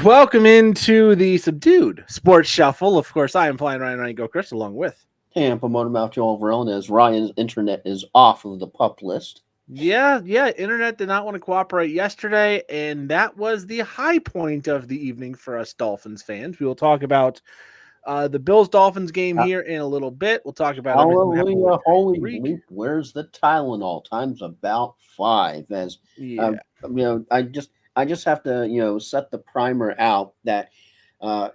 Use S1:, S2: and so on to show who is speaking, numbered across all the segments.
S1: welcome into the Subdued Sports Shuffle. Of course, I am Flying Ryan Go Chris, along with.
S2: Tampa Motormouth Joel Verone as Ryan's internet is off of the pup list.
S1: Yeah, internet did not want to cooperate yesterday, and that was the high point of the evening for us Dolphins fans. We will talk about the Bills-Dolphins game
S2: Ha-
S1: here in a little bit. We'll talk about everything that happened with
S2: Hallelujah, holy
S1: Tyreek.
S2: bleep, where's the Tylenol? Time's about 5. As
S1: Yeah.
S2: I just have to set the primer out that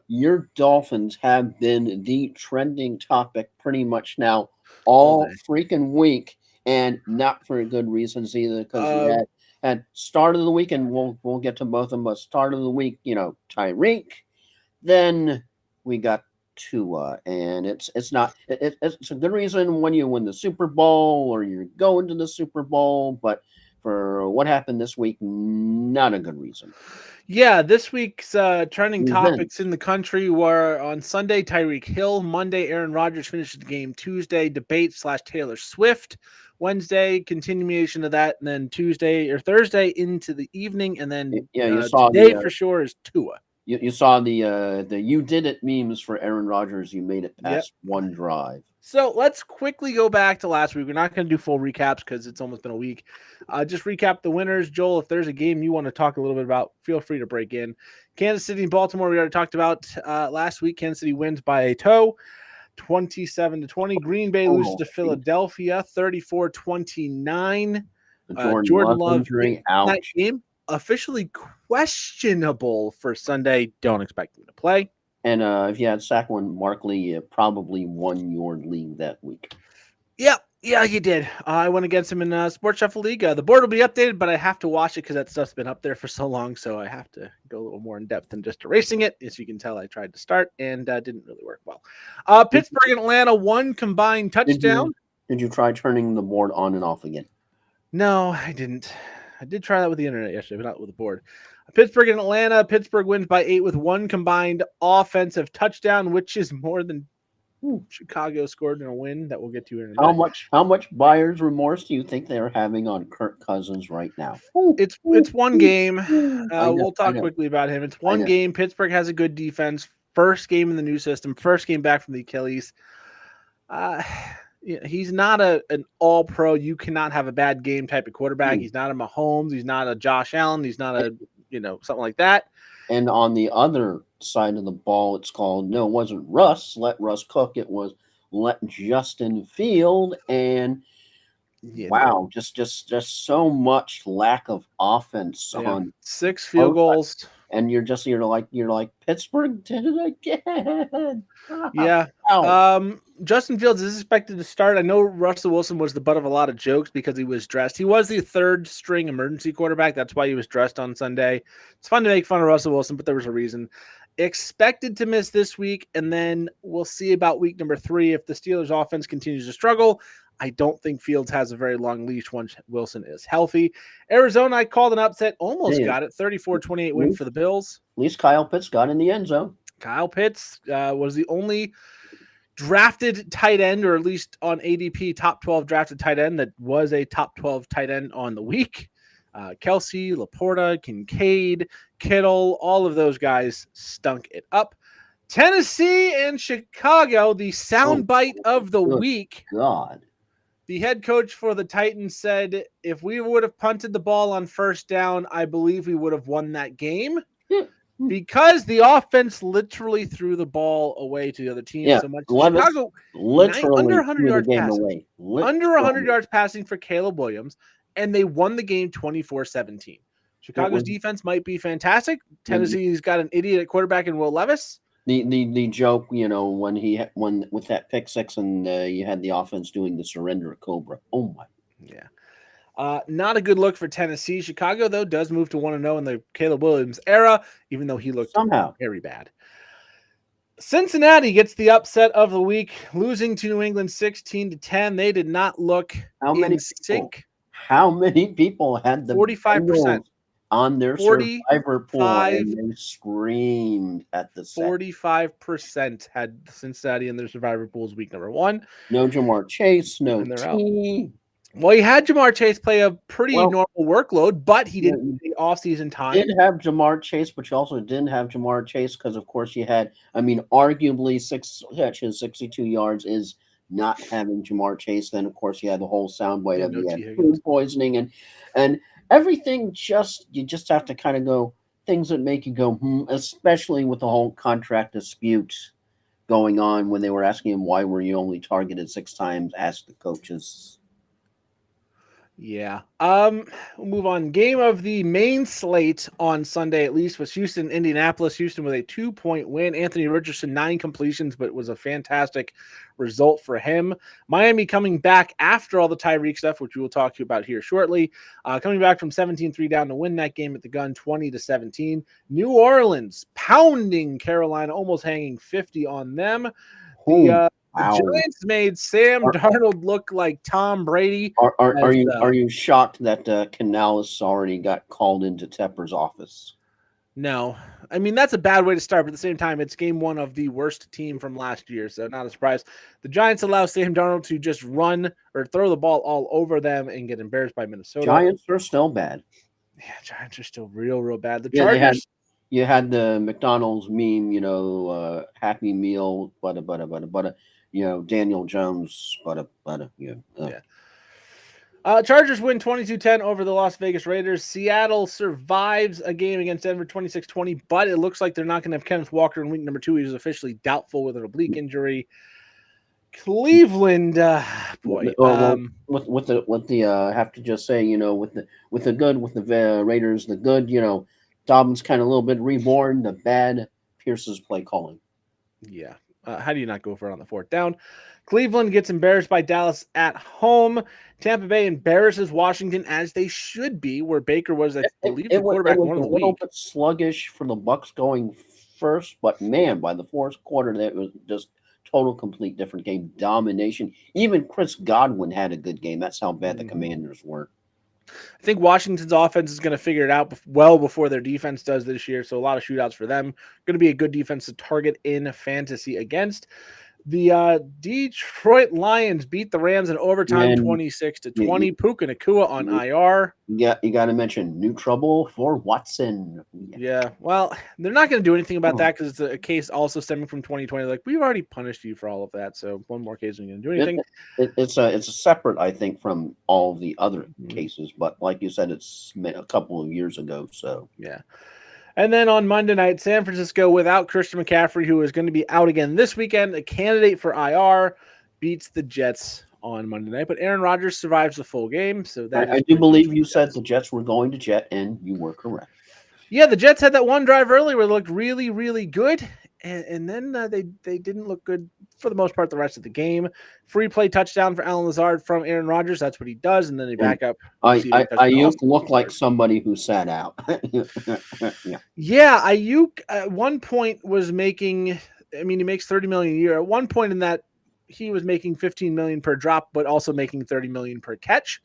S2: your Dolphins have been the trending topic pretty much now
S1: All
S2: all
S1: day.
S2: freaking week, and not for good reasons either. Because you
S1: Uh,
S2: had start of the week, and we'll get to both of them. But start of the week, Tyreek. Then we got Tua, and it's a good reason when you win the Super Bowl or you're going to the Super Bowl, but for what happened this week, not a good reason.
S1: Yeah, this week's trending topics
S2: Events.
S1: in the country were on Sunday, Tyreek Hill. Monday, Aaron Rodgers finishes the game. Tuesday, debate / Taylor Swift. Wednesday, continuation of that. And then Tuesday or Thursday into the evening. And then
S2: Yeah, you saw
S1: today
S2: the
S1: for sure is Tua.
S2: you saw the you did it memes for Aaron Rodgers. You made it
S1: Yep.
S2: past one drive.
S1: So let's quickly go back to last week. We're not going to do full recaps because it's almost been a week. Just recap the winners. Joel, if there's a game you want to talk a little bit about, feel free to break in. Kansas City and Baltimore, we already talked about last week. Kansas City wins by a toe, 27-20. Green Bay loses to Philadelphia, 34-29. Jordan Love
S2: injury
S1: in
S2: out.
S1: that game, officially questionable for Sunday. Don't expect him to play.
S2: And if you had Saquon Barkley, you probably won your league that week.
S1: Yeah, you did. I went against him in Sports Shuffle League. The board will be updated, but I have to watch it because that stuff's been up there for so long. So I have to go a little more in depth than just erasing it. As you can tell, I tried to start and didn't really work well. Pittsburgh and Atlanta, one combined touchdown.
S2: Did you try turning the board on and off again?
S1: No, I didn't. I did try that with the internet yesterday, but not with the board. Pittsburgh and Atlanta. Pittsburgh wins by 8 with one combined offensive touchdown, which is more than Chicago scored in a win that we'll get to in a minute.
S2: How much buyer's remorse do you think they're having on Kirk Cousins right now?
S1: It's one game. We'll talk
S2: I know.
S1: quickly about him. It's one game. Pittsburgh has a good defense. First game in the new system. First game back from the Achilles. He's not an all-pro. You cannot have a bad game type of quarterback. He's not a Mahomes. He's not a Josh Allen. He's not a something like that.
S2: And on the other side of the ball, it's called no, it wasn't Russ. Let Russ cook. It was let Justin Field. And wow, just so much lack of offense on
S1: 6 field goals.
S2: And you're like Pittsburgh did it again.
S1: Yeah. Justin Fields is expected to start. I know Russell Wilson was the butt of a lot of jokes because he was dressed. He was the third string emergency quarterback. That's why he was dressed on Sunday. It's fun to make fun of Russell Wilson, but there was a reason. Expected to miss this week, and then we'll see about week number 3 if the Steelers offense continues to struggle. I don't think Fields has a very long leash once Wilson is healthy. Arizona, I called an upset, almost got it. 34-28 win for the Bills.
S2: At least Kyle Pitts got in the end zone.
S1: Kyle Pitts was the only drafted tight end, or at least on ADP top 12 drafted tight end that was a top 12 tight end on the week. Kelsey, Laporta, Kincaid, Kittle, all of those guys stunk it up. Tennessee and Chicago, the soundbite of the week.
S2: God.
S1: The head coach for the Titans said, if we would have punted the ball on first down, I believe we would have won that game. Because the offense literally threw the ball away to the other team so much. Chicago
S2: literally
S1: under 100 yards passing.
S2: away.
S1: Under 100 yards passing for Caleb Williams, and they won the game 24-17. Chicago's defense might be fantastic. Tennessee's got an idiot at quarterback in Will Levis.
S2: The joke, when with that pick six and you had the offense doing the surrender of Cobra. Oh my.
S1: Yeah. Not a good look for Tennessee. Chicago, though, does move to 1-0 in the Caleb Williams era, even though he looked
S2: somehow
S1: very bad. Cincinnati gets the upset of the week, losing to New England 16-10. They did not look in sync.
S2: How many people had the
S1: 45%
S2: on their survivor pool and they screamed at the set?
S1: 45% had Cincinnati in their survivor pools week number 1.
S2: No Jamar Chase, no T.
S1: Well, he had Jamar Chase play a pretty
S2: Well,
S1: normal workload, but he didn't
S2: you
S1: have off-season
S2: did
S1: time.
S2: have Jamar Chase, but you also didn't have Jamar Chase because, of course, you had. I mean, arguably 6 catches, 62 yards is not having Jamar Chase. Then, of course, you had the whole soundbite
S1: Yeah,
S2: of
S1: no
S2: he
S1: T.
S2: had
S1: Higgins.
S2: food poisoning and everything. Just you just have to kind of go things that make you go, especially with the whole contract dispute going on when they were asking him why were you only targeted 6 times. Asked the coaches.
S1: Yeah. We'll move on. Game of the main slate on Sunday, at least, was Houston, Indianapolis. Houston with a 2-point win. Anthony Richardson, 9 completions, but it was a fantastic result for him. Miami coming back after all the Tyreek stuff, which we will talk to you about here shortly. Coming back from 17-3 down to win that game at the gun, 20-17. New Orleans pounding Carolina, almost hanging 50 on them.
S2: Oh,
S1: The
S2: wow.
S1: Giants made Sam Darnold look like Tom Brady.
S2: Are
S1: As,
S2: you shocked that Canales already got called into Tepper's office?
S1: no, I mean that's a bad way to start, but at the same time, it's game one of the worst team from last year, so not a surprise. The Giants allow Sam Darnold to just run or throw the ball all over them and get embarrassed by Minnesota.
S2: Giants are still bad.
S1: Yeah, Giants are still real bad. The
S2: Yeah, they had
S1: Chargers,
S2: you had the McDonald's meme, Happy Meal, butter, Daniel Jones, butter,
S1: yeah. Chargers win 22-10 over the Las Vegas Raiders. Seattle survives a game against Denver 26-20, but it looks like they're not going to have Kenneth Walker in week number 2. He was officially doubtful with an oblique injury. Cleveland, boy.
S2: Well, with the I have to just say, with the Raiders, the good, Dobbins kind of a little bit reborn, the bad Pierce's play calling.
S1: Yeah. How do you not go for it on the 4th down? Cleveland gets embarrassed by Dallas at home. Tampa Bay embarrasses Washington as they should be, where Baker was, I believe, the quarterback
S2: was
S1: one
S2: a
S1: of the
S2: little
S1: week.
S2: bit sluggish for the Bucks going first, but man, by the fourth quarter, that was just total, complete different game domination. Even Chris Godwin had a good game. That's how bad the Commanders were.
S1: I think Washington's offense is going to figure it out well before their defense does this year. So a lot of shootouts for them. Going to be a good defense to target in fantasy against. The Detroit Lions beat the Rams in overtime, 26-20. Puka Nacua on IR.
S2: You got to mention new trouble for Watson.
S1: Yeah, well, they're not going to do anything about that because it's a case also stemming from 2020. Like, we've already punished you for all of that, so one more case isn't going to do anything.
S2: It's a separate, I think, from all the other cases, but like you said, it's a couple of years ago. So
S1: yeah. And then on Monday night, San Francisco, without Christian McCaffrey, who is going to be out again this weekend, a candidate for IR, beats the Jets on Monday night. But Aaron Rodgers survives the full game, so that
S2: I do believe you said the Jets were going to jet, and you were correct.
S1: Yeah, the Jets had that one drive earlier where they looked really good, and then they didn't look good for the most part the rest of the game. Free play touchdown for Alan Lazard from Aaron Rodgers. That's what he does, and then they back up.
S2: Ayuk looked like somebody who sat out.
S1: Yeah, Ayuk at one point was making. I mean, he makes $30 million a year. At one point in that, he was making $15 million per drop, but also making $30 million per catch.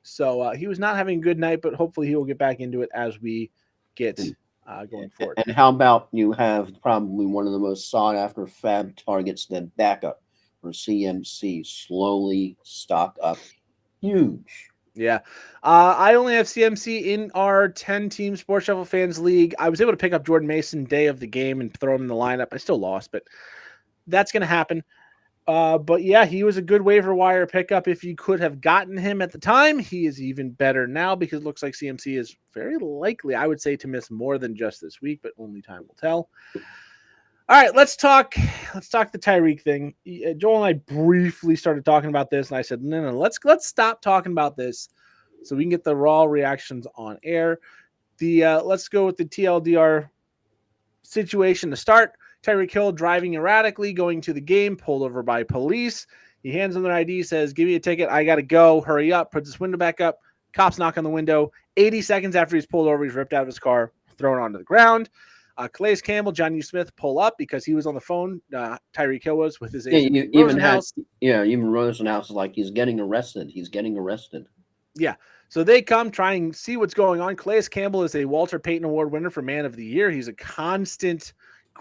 S1: So he was not having a good night, but hopefully he will get back into it as we get going forward.
S2: And how about you have probably one of the most sought after fab targets, the backup for CMC, slowly stock up. Huge.
S1: Yeah. I only have CMC in our 10-team Sports Shuffle Fans League. I was able to pick up Jordan Mason day of the game and throw him in the lineup. I still lost, but that's going to happen. But yeah, he was a good waiver wire pickup. If you could have gotten him at the time, he is even better now because it looks like CMC is very likely, I would say, to miss more than just this week, but only time will tell. All right, let's talk the Tyreek thing. Joel and I briefly started talking about this, and I said, no, let's stop talking about this so we can get the raw reactions on air. Let's go with the TLDR situation to start. Tyreek Hill driving erratically, going to the game, pulled over by police. He hands them their ID, says, give me a ticket. I got to go. Hurry up. Puts his window back up. Cops knock on the window. 80 seconds after he's pulled over, he's ripped out of his car, thrown onto the ground. Calais Campbell, John U. Smith pull up because he was on the phone. Tyreek Hill was with his agent.
S2: Even Rosenhaus is like, he's getting arrested.
S1: Yeah. So they come, try and see what's going on. Calais Campbell is a Walter Payton Award winner for Man of the Year. He's a constant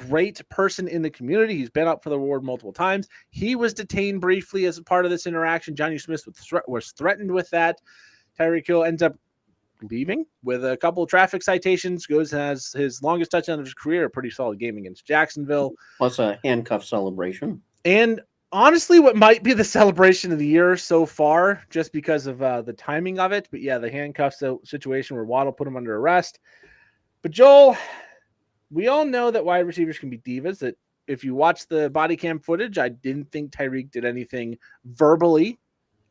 S1: great person in the community. He's been up for the award multiple times. He was detained briefly as a part of this interaction. Johnny Smith was threatened with that. Tyreek Hill ends up leaving with a couple of traffic citations, goes and has his longest touchdown of his career, a pretty solid game against Jacksonville.
S2: Plus a handcuff celebration.
S1: And honestly, what might be the celebration of the year so far, just because of the timing of it. But yeah, the handcuff situation where Waddle put him under arrest. But Joel, we all know that wide receivers can be divas. That if you watch the body cam footage, I didn't think Tyreek did anything verbally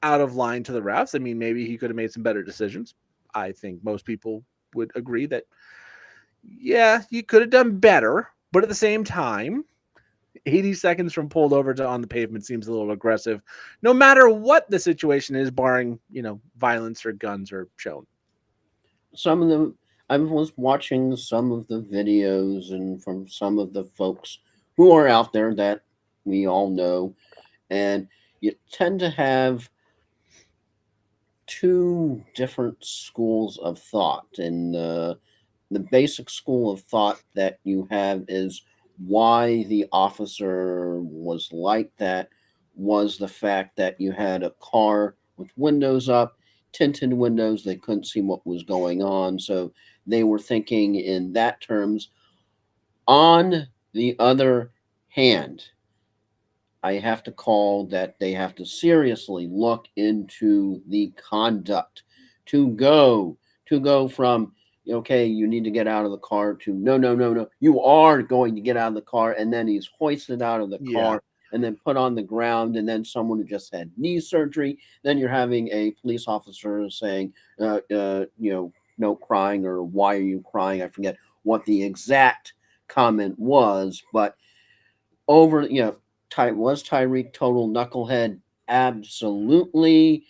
S1: out of line to the refs. I mean, maybe he could have made some better decisions. I think most people would agree that, yeah, you could have done better. But at the same time, 80 seconds from pulled over to on the pavement seems a little aggressive, no matter what the situation is, barring, violence or guns are shown.
S2: Some of them, I was watching some of the videos and from some of the folks who are out there that we all know, and you tend to have two different schools of thought. And the basic school of thought that you have is why the officer was like that was the fact that you had a car with windows up, tinted windows. They couldn't see what was going on. So they were thinking in that terms. On the other hand, I have to call that they have to seriously look into the conduct to go from, okay, you need to get out of the car, to no, you are going to get out of the car, and then he's hoisted out of the car and then put on the ground, and then someone who just had knee surgery, then you're having a police officer saying, no crying, or why are you crying? I forget what the exact comment was, but over, was Tyreek total knucklehead? Absolutely.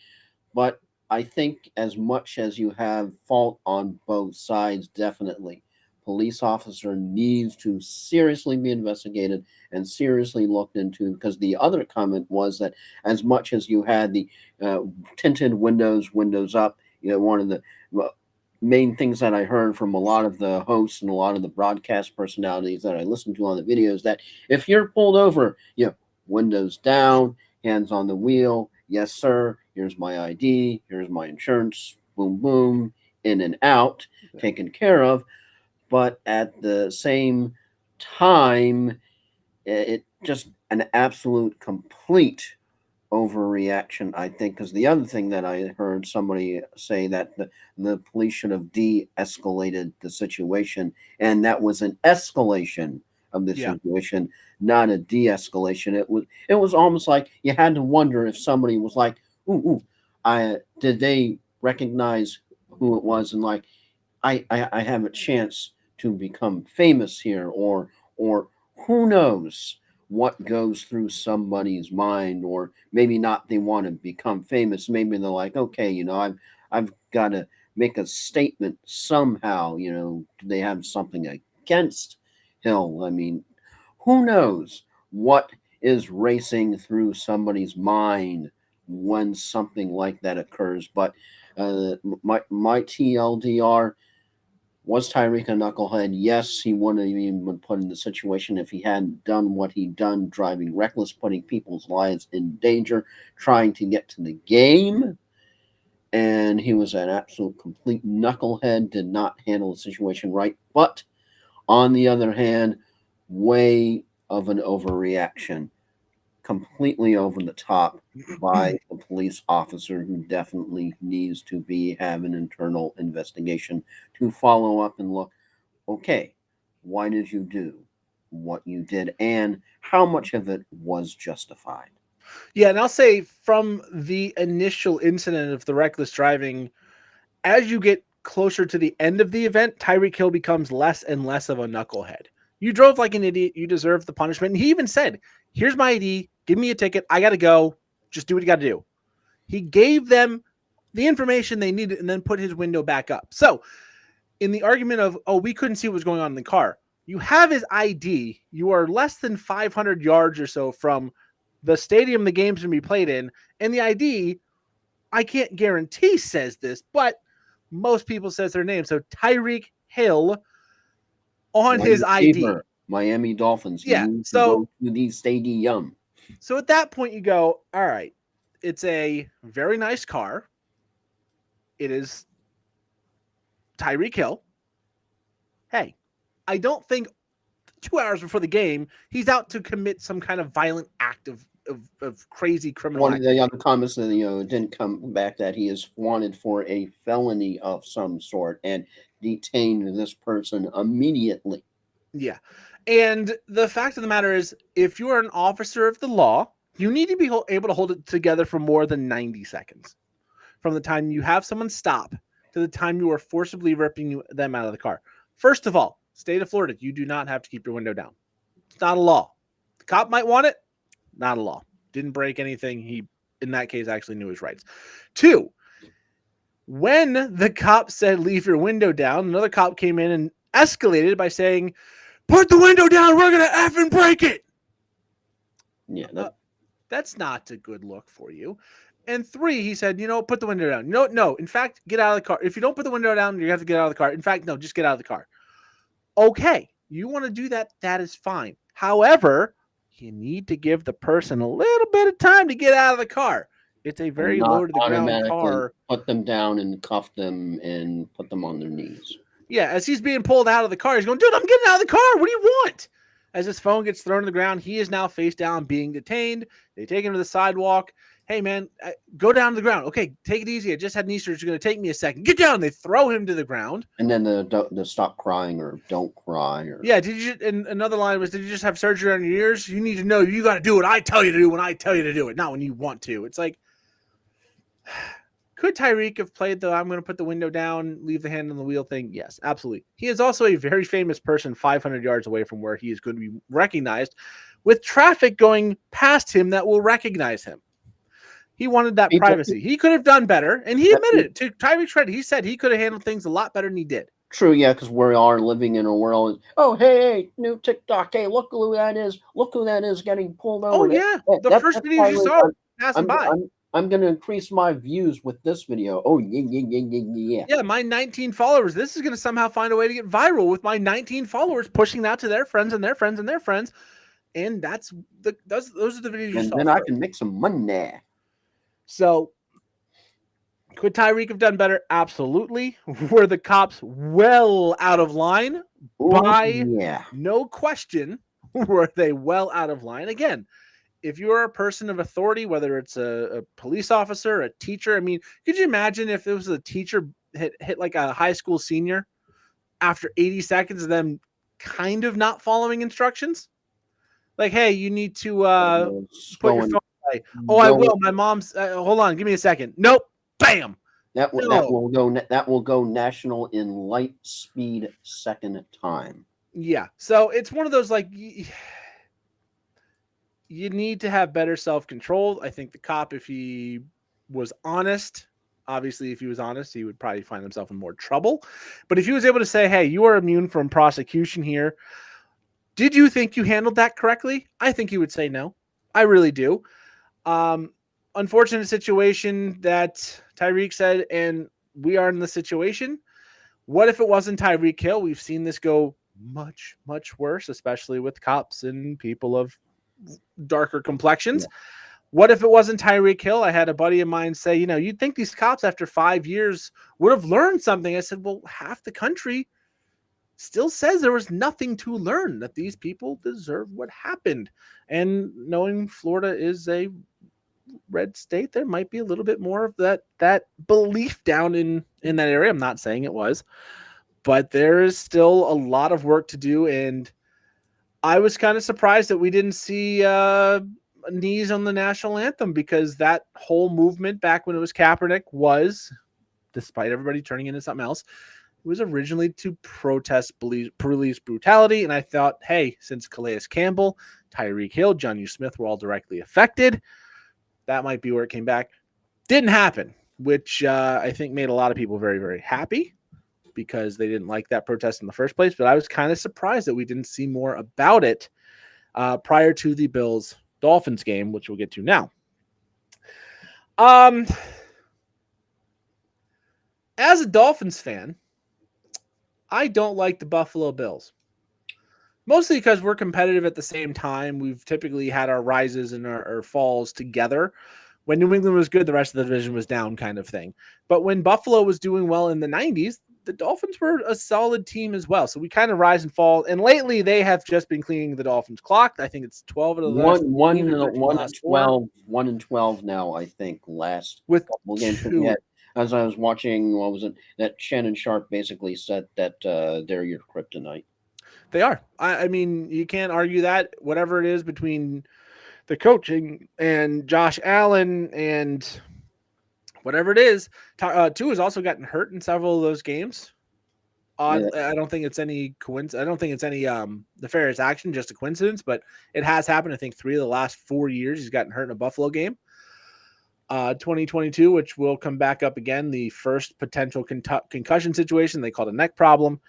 S2: But I think as much as you have fault on both sides, definitely, police officer needs to seriously be investigated and seriously looked into, because the other comment was that as much as you had the tinted windows up, one of the main things that I heard from a lot of the hosts and a lot of the broadcast personalities that I listened to on the videos, that if you're pulled over, windows down, hands on the wheel, yes sir, here's my ID, here's my insurance, boom boom, in and out, taken care of. But at the same time, it just an absolute complete overreaction, I think, because the other thing that I heard somebody say, that the police should have de-escalated the situation, and that was an escalation of the situation, not a de-escalation. It was almost like you had to wonder if somebody was like, ooh, did they recognize who it was, and like, I have a chance to become famous here, or who knows what goes through somebody's mind, or maybe not, they want to become famous. Maybe they're like, okay, I've got to make a statement somehow. Do they have something against Hill? I mean, who knows what is racing through somebody's mind when something like that occurs. But my TLDR, was Tyreek a knucklehead? Yes, he wouldn't have even been put in the situation if he hadn't done what he'd done, driving reckless, putting people's lives in danger, trying to get to the game. And he was an absolute complete knucklehead, did not handle the situation right. But on the other hand, way of an overreaction, completely over the top by a police officer, who definitely needs to have an internal investigation to follow up and look, okay, why did you do what you did, and how much of it was justified?
S1: Yeah, and I'll say, from the initial incident of the reckless driving, as you get closer to the end of the event, Tyreek Hill becomes less and less of a knucklehead. You drove like an idiot. You deserve the punishment. And he even said, here's my ID. Give me a ticket. I got to go. Just do what you got to do. He gave them the information they needed and then put his window back up. So in the argument of, we couldn't see what was going on in the car, you have his ID. You are less than 500 yards or so from the stadium the game's going to be played in. And the ID, I can't guarantee says this, but most people says their name. So Tyreek Hill on his ID.
S2: Miami Dolphins.
S1: Yeah,
S2: You need to
S1: so
S2: go to the stadium.
S1: So at that point, you go, all right, it's a very nice car. It is Tyreek Hill. Hey, I don't think 2 hours before the game, he's out to commit some kind of violent act of crazy criminal
S2: One of the
S1: activity.
S2: other comments that didn't come back that he is wanted for a felony of some sort and detained this person immediately.
S1: Yeah. And the fact of the matter is, if you are an officer of the law, you need to be able to hold it together for more than 90 seconds. From the time you have someone stop to the time you are forcibly ripping them out of the car. First of all, state of Florida, you do not have to keep your window down. It's not a law. The cop might want it, not a law. Didn't break anything. He, in that case, actually knew his rights. 2, when the cop said, leave your window down, another cop came in and escalated by saying, put the window down, we're going to effing break it.
S2: Yeah,
S1: that's not a good look for you. And 3, he said, put the window down. No. In fact, get out of the car. If you don't put the window down, you have to get out of the car. In fact, no, just get out of the car. Okay, you want to do that, that is fine. However, you need to give the person a little bit of time to get out of the car. It's a very low to the ground car.
S2: Put them down and cuff them and put them on their knees.
S1: Yeah, as he's being pulled out of the car, he's going, dude, I'm getting out of the car. What do you want? As his phone gets thrown to the ground, he is now face down being detained. They take him to the sidewalk. Hey, man, go down to the ground. Okay, take it easy. I just had knee surgery. It's going to take me a second. Get down. They throw him to the ground.
S2: And then the stop crying or don't cry. Or...
S1: Yeah, and another line was, did you just have surgery on your ears? You need to know you got to do what I tell you to do when I tell you to do it, not when you want to. It's like, could Tyreek have played the I'm going to put the window down, leave the hand on the wheel thing? Yes, absolutely. He is also a very famous person 500 yards away from where he is going to be recognized with traffic going past him that will recognize him. He wanted that privacy. He could have done better, and he admitted it. To Tyreek's credit, he said he could have handled things a lot better than he did.
S2: True, yeah, because we are living in a world. Oh, hey, new TikTok. Hey, look who that is. Look who that is getting pulled over.
S1: Oh, yeah. The first video you saw passing by.
S2: I'm going to increase my views with this video. Oh, yeah.
S1: Yeah, my 19 followers. This is going to somehow find a way to get viral with my 19 followers pushing that to their friends and their friends and their friends. And those are the videos you saw.
S2: And then I can make some money.
S1: So, could Tyreek have done better? Absolutely. Were the cops well out of line? No question, were they well out of line? Again, if you are a person of authority, whether it's a police officer, a teacher, I mean, could you imagine if it was a teacher hit like a high school senior after 80 seconds of them kind of not following instructions? Like, hey, you need to put your phone away. Oh, I will. My mom's. Hold on, give me a second. Nope. Bam.
S2: That will go national in light speed second time.
S1: Yeah. So it's one of those like you need to have better self-control. I think the cop, if he was honest, obviously, if he was honest, he would probably find himself in more trouble. But if he was able to say, hey, you are immune from prosecution here. Did you think you handled that correctly? I think he would say no. I really do. Unfortunate situation that Tyreek said, and we are in the situation. What if it wasn't Tyreek Hill? We've seen this go much, much worse, especially with cops and people of darker complexions. Yeah. What if it wasn't Tyreek Hill? I had a buddy of mine say, you'd think these cops after 5 years would have learned something. I said, well, half the country still says there was nothing to learn, that these people deserve what happened. And knowing Florida is a red state, there might be a little bit more of that belief down in that area. I'm not saying it was, but there is still a lot of work to do. And I was kind of surprised that we didn't see knees on the national anthem, because that whole movement back when it was Kaepernick was, despite everybody turning into something else, it was originally to protest police brutality. And I thought, hey, since Calais Campbell, Tyreek Hill, John Smith were all directly affected, that might be where it came back. Didn't happen, which I think made a lot of people very, very happy, because they didn't like that protest in the first place. But I was kind of surprised that we didn't see more about it prior to the Bills-Dolphins game, which we'll get to now. As a Dolphins fan, I don't like the Buffalo Bills. Mostly because we're competitive at the same time. We've typically had our rises and our falls together. When New England was good, the rest of the division was down, kind of thing. But when Buffalo was doing well in the 90s, the Dolphins were a solid team as well. So we kind of rise and fall. And lately, they have just been cleaning the Dolphins' clock. I think it's 12 of the last 13 or
S2: One and
S1: last 4.
S2: 12, 1-12 now. I think last
S1: With
S2: couple of games.
S1: 2.
S2: Yeah, as I was watching, what was it? That Shannon Sharp basically said that they're your kryptonite.
S1: They are. I mean, you can't argue that. Whatever it is between the coaching and Josh Allen and whatever it is, Tua has also gotten hurt in several of those games.
S2: Yeah.
S1: I don't think it's any coincidence. I don't think it's any nefarious action, just a coincidence, but it has happened. I think 3 of the last 4 years he's gotten hurt in a Buffalo game. 2022, which will come back up again, the first potential concussion situation. They called a neck problem.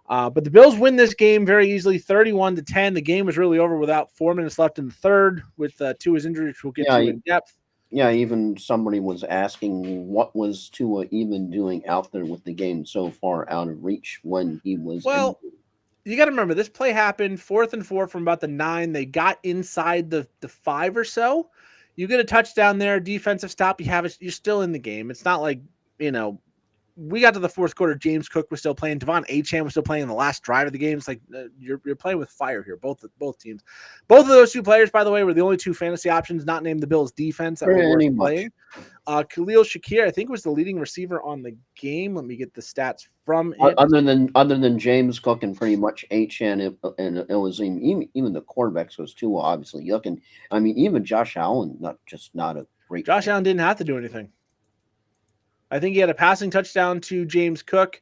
S1: But the Bills win this game very easily, 31-10. The game was really over without 4 minutes left in the third with Tua's injury, which we'll get to in depth.
S2: Yeah, even somebody was asking what was Tua even doing out there with the game so far out of reach when he was.
S1: Well, you got to remember, this play happened 4th and 4 from about the 9. They got inside the 5 or so. You get a touchdown there, defensive stop. You're still in the game. It's not like, we got to the 4th quarter. James Cook was still playing. Devon Achane was still playing in the last drive of the game. It's like you're playing with fire here. Both teams. Both of those 2 players, by the way, were the only 2 fantasy options not named the Bills defense that were worth playing. Khalil Shakir, I think, was the leading receiver on the game. Let me get the stats from it.
S2: Other than James Cook and pretty much Achane, and it was even the quarterbacks was too obviously yucking. I mean, even Josh Allen, not a great.
S1: Josh Allen didn't have to do anything. I think he had a passing touchdown to James Cook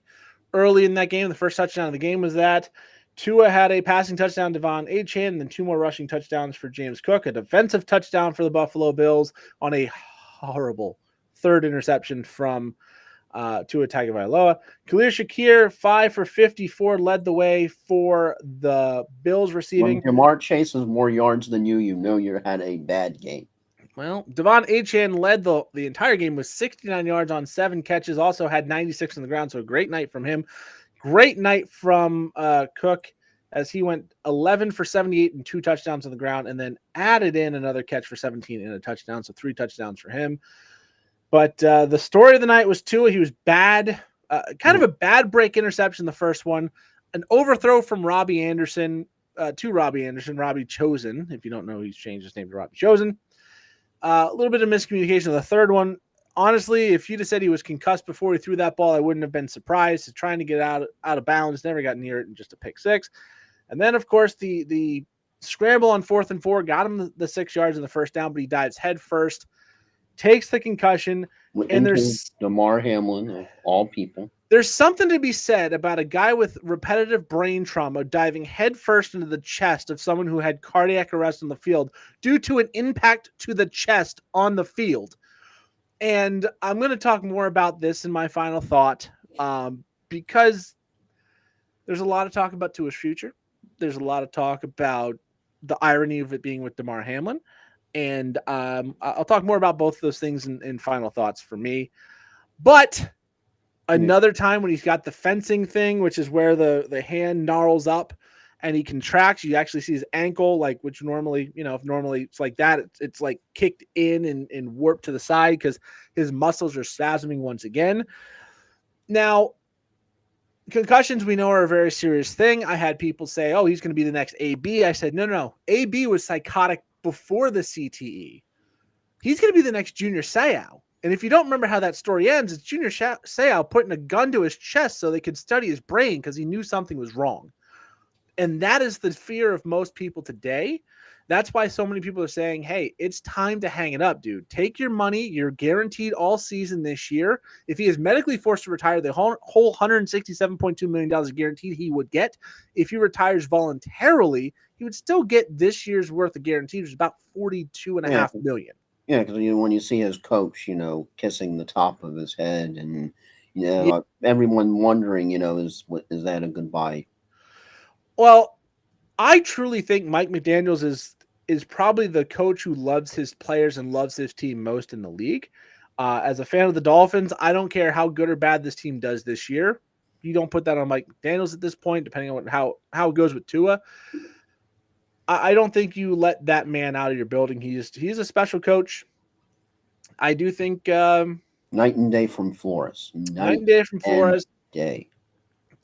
S1: early in that game. The first touchdown of the game was that. Tua had a passing touchdown to Devon Achane, and then 2 more rushing touchdowns for James Cook. A defensive touchdown for the Buffalo Bills on a horrible 3rd interception from Tua Tagovailoa. Khalil Shakir, 5 for 54, led the way for the Bills receiving.
S2: When Jamar chases more yards than you had a bad game.
S1: Well, Devon Achane led the entire game with 69 yards on 7 catches, also had 96 on the ground, so a great night from him. Great night from Cook as he went 11 for 78 and 2 touchdowns on the ground, and then added in another catch for 17 and a touchdown, so 3 touchdowns for him. But the story of the night was Tua. He was bad, kind of a bad break interception, the first one. An overthrow from Robbie Anderson to Robbie Anderson, Robbie Chosen. If you don't know, he's changed his name to Robbie Chosen. A little bit of miscommunication on the third one. Honestly, if you'd have said he was concussed before he threw that ball, I wouldn't have been surprised. He's trying to get out of bounds, never got near it, and just a pick 6. And then, of course, the scramble on 4th and 4 got him the 6 yards in the first down, but he dives head first, takes the concussion, and there's
S2: Damar Hamlin of all people.
S1: There's something to be said about a guy with repetitive brain trauma diving headfirst into the chest of someone who had cardiac arrest on the field due to an impact to the chest on the field. And I'm going to talk more about this in my final thought because there's a lot of talk about Tua's future. There's a lot of talk about the irony of it being with Damar Hamlin. And I'll talk more about both of those things in final thoughts for me. But another time when he's got the fencing thing, which is where the hand gnarls up and he contracts, you actually see his ankle, like, which normally, if normally it's like that, it's like kicked in and warped to the side because his muscles are spasming once again. Now, concussions we know are a very serious thing. I had people say, oh, he's going to be the next AB. I said, no. AB was psychotic before the CTE. He's going to be the next Junior Seau. And if you don't remember how that story ends, it's Junior Seau putting a gun to his chest so they could study his brain because he knew something was wrong. And that is the fear of most people today. That's why so many people are saying, hey, it's time to hang it up, dude. Take your money. You're guaranteed all season this year. If he is medically forced to retire, the whole $167.2 million guaranteed he would get. If he retires voluntarily, he would still get this year's worth of guaranteed, which is about $42.5 million.
S2: Yeah, because when you see his coach, kissing the top of his head, and everyone wondering, is that a goodbye?
S1: Well, I truly think Mike McDaniels is probably the coach who loves his players and loves his team most in the league. As a fan of the Dolphins, I don't care how good or bad this team does this year. you don't put that on Mike McDaniels at this point, depending on how it goes with Tua. I don't think you let that man out of your building. He's a special coach. I do think
S2: night and day from Flores.
S1: night
S2: Night
S1: and day from
S2: and
S1: Flores.
S2: day.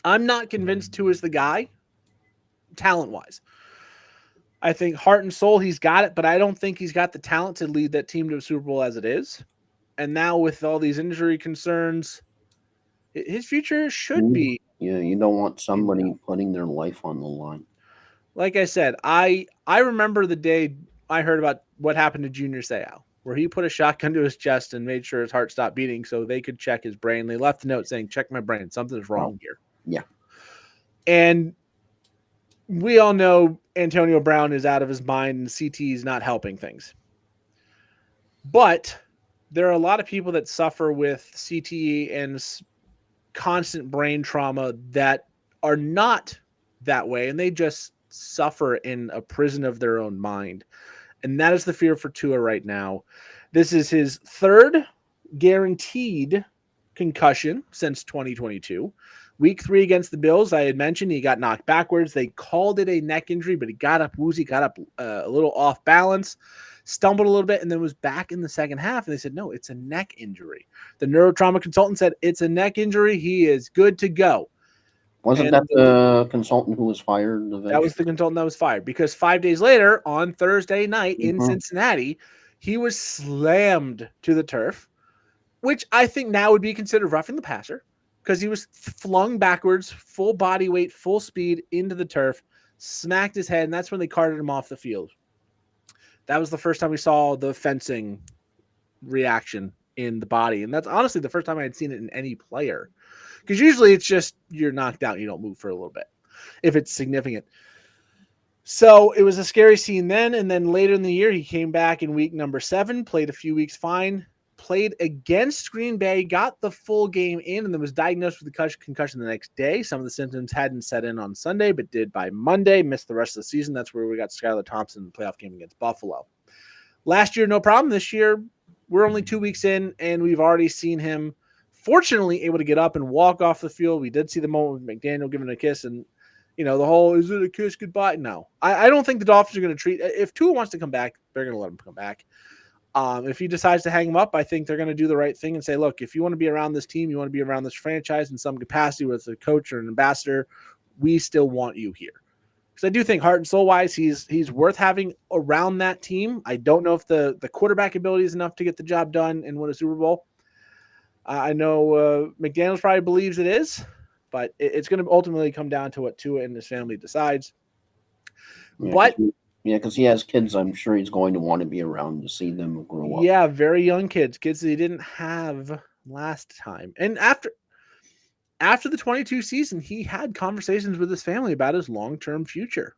S1: I'm not convinced Tua's the guy, talent wise. I think heart and soul, he's got it, but I don't think he's got the talent to lead that team to a Super Bowl as it is. And now with all these injury concerns, his future should be.
S2: Yeah, you don't want somebody putting their life on the line.
S1: Like I said, I remember the day I heard about what happened to Junior Seau, where he put a shotgun to his chest and made sure his heart stopped beating so they could check his brain. They left a note saying, "Check my brain. Something's wrong here."
S2: Yeah.
S1: And we all know Antonio Brown is out of his mind and CT is not helping things. But there are a lot of people that suffer with CTE and constant brain trauma that are not that way, and they just suffer in a prison of their own mind. And that is the fear for Tua right now. This is his third guaranteed concussion since 2022. Week 3 against the Bills, I had mentioned he got knocked backwards. They called it a neck injury, but he got up woozy, got up a little off balance, stumbled a little bit, and then was back in the second half. And they said, no, it's a neck injury. The neurotrauma consultant said, it's a neck injury. He is good to go.
S2: Wasn't that the consultant who was fired eventually?
S1: That was the consultant that was fired because 5 days later, on Thursday night in Cincinnati, he was slammed to the turf, which I think now would be considered roughing the passer because he was flung backwards, full body weight, full speed into the turf, smacked his head, and that's when they carted him off the field. That was the first time we saw the fencing reaction in the body, and that's honestly the first time I had seen it in any player. Because usually it's just you're knocked out, you don't move for a little bit if it's significant. So it was a scary scene then, and then later in the year he came back in week number 7, played a few weeks fine, played against Green Bay, got the full game in, and then was diagnosed with a concussion the next day. Some of the symptoms hadn't set in on Sunday, but did by Monday, missed the rest of the season. That's where we got Skylar Thompson in the playoff game against Buffalo. Last year, no problem. This year, we're only 2 weeks in, and we've already seen him fortunately able to get up and walk off the field. We did see the moment with McDaniel giving a kiss, and the whole, is it a kiss goodbye? No. I don't think the Dolphins are going to treat, if Tua wants to come back, they're going to let him come back. If he decides to hang him up, I think they're going to do the right thing and say, look, if you want to be around this team, you want to be around this franchise in some capacity with a coach or an ambassador, we still want you here. Because I do think heart and soul wise, he's worth having around that team. I don't know if the quarterback ability is enough to get the job done and win a Super Bowl. I know McDaniels probably believes it is, but it's going to ultimately come down to what Tua and his family decides.
S2: Yeah, because he has kids, I'm sure he's going to want to be around to see them grow up.
S1: Yeah, very young kids that he didn't have last time. And after the 22 season, he had conversations with his family about his long-term future,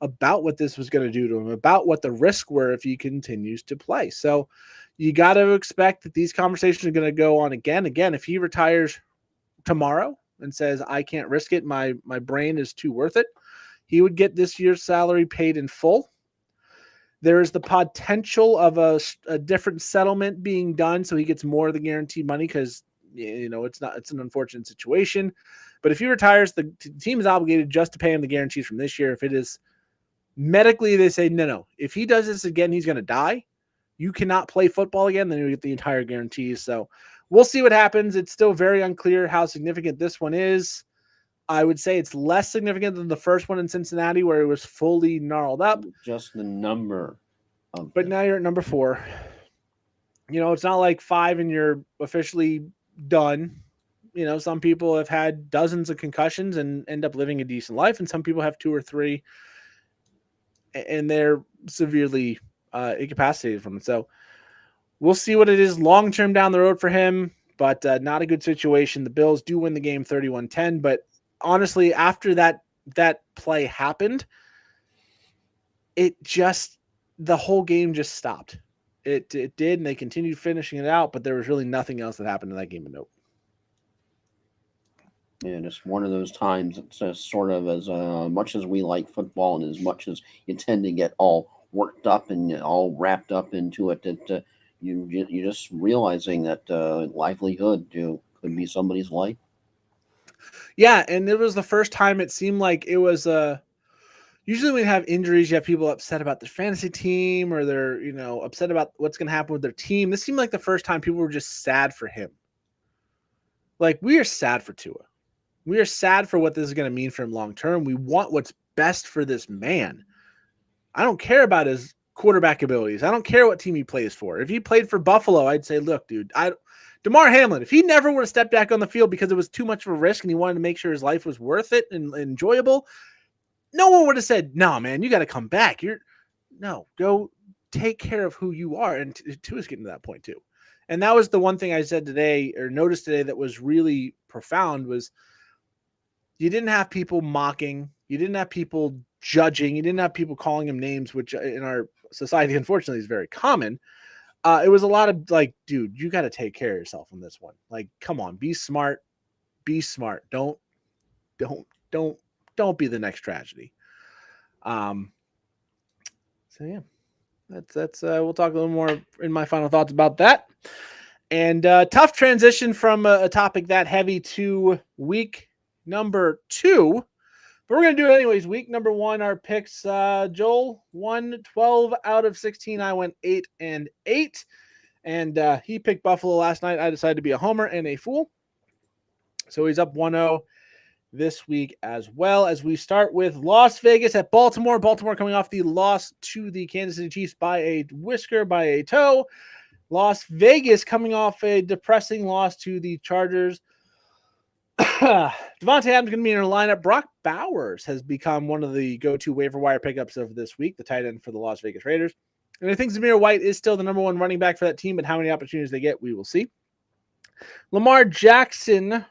S1: about what this was going to do to him, about what the risks were if he continues to play. So you got to expect that these conversations are going to go on again. Again, if he retires tomorrow and says, I can't risk it, my brain is too worth it, he would get this year's salary paid in full. There is the potential of a different settlement being done so he gets more of the guaranteed money because, it's an unfortunate situation. But if he retires, the team is obligated just to pay him the guarantees from this year. If it is medically, they say, no. If he does this again, he's going to die. You cannot play football again, then you get the entire guarantees. So we'll see what happens. It's still very unclear how significant this one is. I would say it's less significant than the first one in Cincinnati where it was fully gnarled up.
S2: Just the number.
S1: But now you're at number 4. It's not like 5 and you're officially done. Some people have had dozens of concussions and end up living a decent life, and some people have 2 or 3 and they're severely incapacitated from it. So we'll see what it is long-term down the road for him, but not a good situation. The Bills do win the game 31-10, but honestly, after that play happened, the whole game just stopped. It did, and they continued finishing it out, but there was really nothing else that happened in that game of note.
S2: And it's one of those times. It's sort of as much as we like football, and as much as you tend to get all worked up and all wrapped up into it, that you're just realizing that livelihood could be somebody's life.
S1: Yeah, and it was the first time it seemed like it was usually when you have injuries, you have people upset about their fantasy team or they're, upset about what's going to happen with their team. This seemed like the first time people were just sad for him. Like, we are sad for Tua. We are sad for what this is going to mean for him long term. We want what's best for this man. I don't care about his quarterback abilities. I don't care what team he plays for. If he played for Buffalo, I'd say, look, dude, Damar Hamlin, if he never would have stepped back on the field because it was too much of a risk and he wanted to make sure his life was worth it and enjoyable, no one would have said, no, man, you got to come back. Go take care of who you are. And Tua's getting to that point too. And that was the one thing I said today or noticed today that was really profound was you didn't have people mocking. You didn't have people judging. You didn't have people calling him names, which in our society, unfortunately, is very common. It was a lot of like, dude, you got to take care of yourself on this one. Like, come on, be smart. Be smart. Don't be the next tragedy. So yeah, that's we'll talk a little more in my final thoughts about that. And tough transition from a topic that heavy to week number 2, but we're gonna do it anyways. Week number 1, our picks. Joel won 12 out of 16. I went 8-8, and he picked Buffalo last night. I decided to be a homer and a fool, so he's up 1-0 this week, as well as we start with Las Vegas at Baltimore. Baltimore coming off the loss to the Kansas City Chiefs by a whisker, by a toe. Las Vegas coming off a depressing loss to the Chargers. Devontae Adams going to be in our lineup. Brock Bowers has become one of the go-to waiver wire pickups of this week, the tight end for the Las Vegas Raiders. And I think Zamir White is still the number 1 running back for that team, but how many opportunities they get, we will see. Lamar Jackson,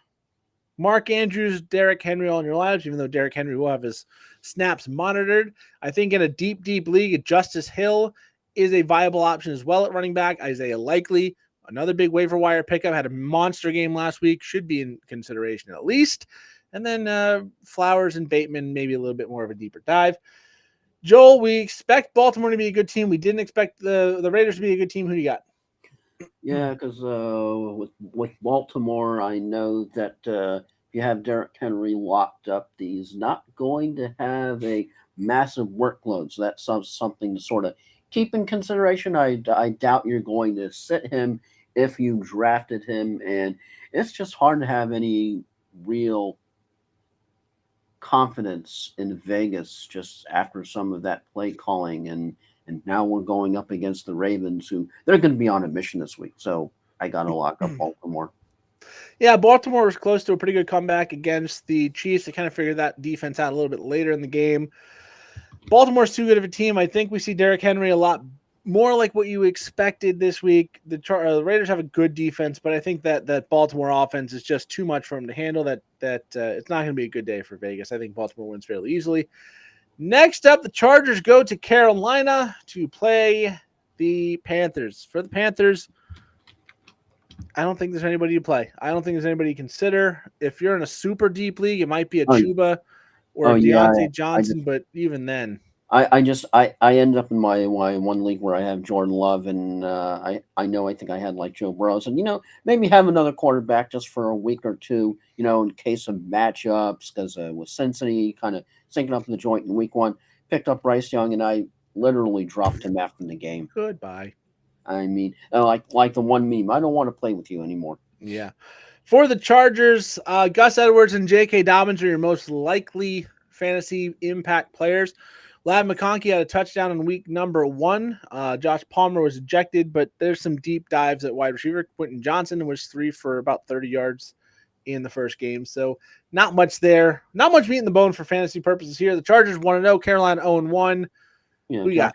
S1: Mark Andrews, Derrick Henry all in your lives, even though Derrick Henry will have his snaps monitored. I think in a deep league, Justice Hill is a viable option as well at running back. Isaiah Likely, another big waiver wire pickup, had a monster game last week, should be in consideration at least. And then Flowers and Bateman, maybe a little bit more of a deeper dive. Joel, we expect Baltimore to be a good team. We didn't expect the Raiders to be a good team. Who do you got?
S2: Yeah, because with Baltimore, I know that if you have Derrick Henry locked up, he's not going to have a massive workload. So that's something to sort of keep in consideration. I doubt you're going to sit him if you drafted him, and it's just hard to have any real confidence in Vegas just after some of that play calling and now we're going up against the Ravens, who they're going to be on a mission this week. So I got to lock up Baltimore.
S1: Yeah, Baltimore was close to a pretty good comeback against the Chiefs. They kind of figured that defense out a little bit later in the game. Baltimore's too good of a team. I think we see Derrick Henry a lot more like what you expected this week. The Raiders have a good defense, but I think that Baltimore offense is just too much for them to handle. That it's not going to be a good day for Vegas. I think Baltimore wins fairly easily. Next up, the Chargers go to Carolina to play the Panthers. For the Panthers, I don't think there's anybody to play. I don't think there's anybody to consider. If you're in a super deep league, it might be a Chuba or Deontay Johnson, but even then.
S2: I end up in my one league where I have Jordan Love, and I think I had like Joe Burrows, and maybe have another quarterback just for a week or two, in case of matchups, because with Cincinnati kind of sinking up in the joint in week 1, picked up Bryce Young, and I literally dropped him after the game.
S1: Goodbye.
S2: I mean, like the one meme, I don't want to play with you anymore.
S1: Yeah. For the Chargers, Gus Edwards and J.K. Dobbins are your most likely fantasy impact players. Ladd McConkey had a touchdown in week number 1. Josh Palmer was ejected, but there's some deep dives at wide receiver. Quentin Johnson was 3 for about 30 yards in the first game. So not much there. Not much meat in the bone for fantasy purposes here. The Chargers 1-0, Carolina 0-1.
S2: Yeah,
S1: Who you got?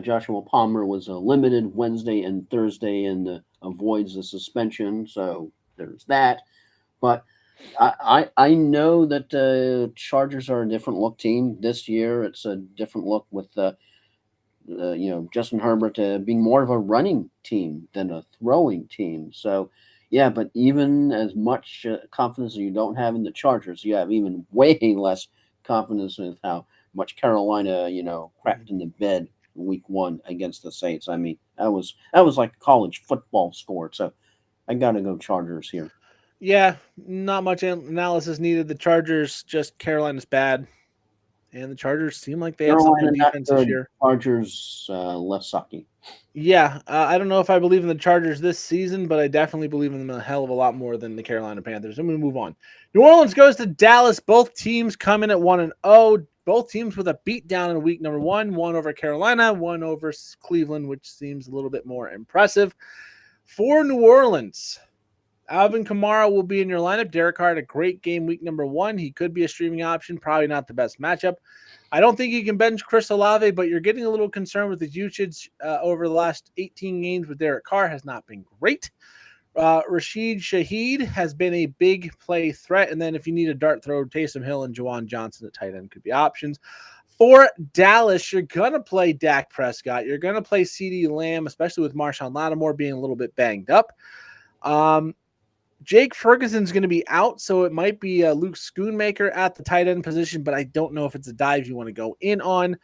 S2: Joshua Palmer was limited Wednesday and Thursday and avoids the suspension. So there's that. But I know that Chargers are a different look team this year. It's a different look with Justin Herbert being more of a running team than a throwing team. So yeah, but even as much confidence as you don't have in the Chargers, you have even way less confidence in how much Carolina crapped in the bed week 1 against the Saints. I mean that was like a college football score. So I got to go Chargers here.
S1: Yeah, not much analysis needed. The Chargers, just Carolina's bad. And the Chargers seem like they have something
S2: Carolina
S1: on
S2: not
S1: defense this
S2: good.
S1: year.
S2: Chargers less sucky.
S1: Yeah, I don't know if I believe in the Chargers this season, but I definitely believe in them a hell of a lot more than the Carolina Panthers. I'm going to move on. New Orleans goes to Dallas. Both teams come in at 1-0. Both teams with a beatdown in week number one over Carolina, one over Cleveland, which seems a little bit more impressive. For New Orleans, Alvin Kamara will be in your lineup. Derek Carr had a great game week number one. He could be a streaming option, probably not the best matchup. I don't think you can bench Chris Olave, but you're getting a little concerned with his usage over the last 18 games with Derek Carr has not been great. Rashid Shaheed has been a big play threat. And then if you need a dart throw, Taysom Hill and Juwan Johnson at tight end could be options. For Dallas, you're going to play Dak Prescott. You're going to play CeeDee Lamb, especially with Marshawn Lattimore being a little bit banged up. Jake Ferguson's going to be out, so it might be Luke Schoonmaker at the tight end position, but I don't know if it's a dive you want to go in on.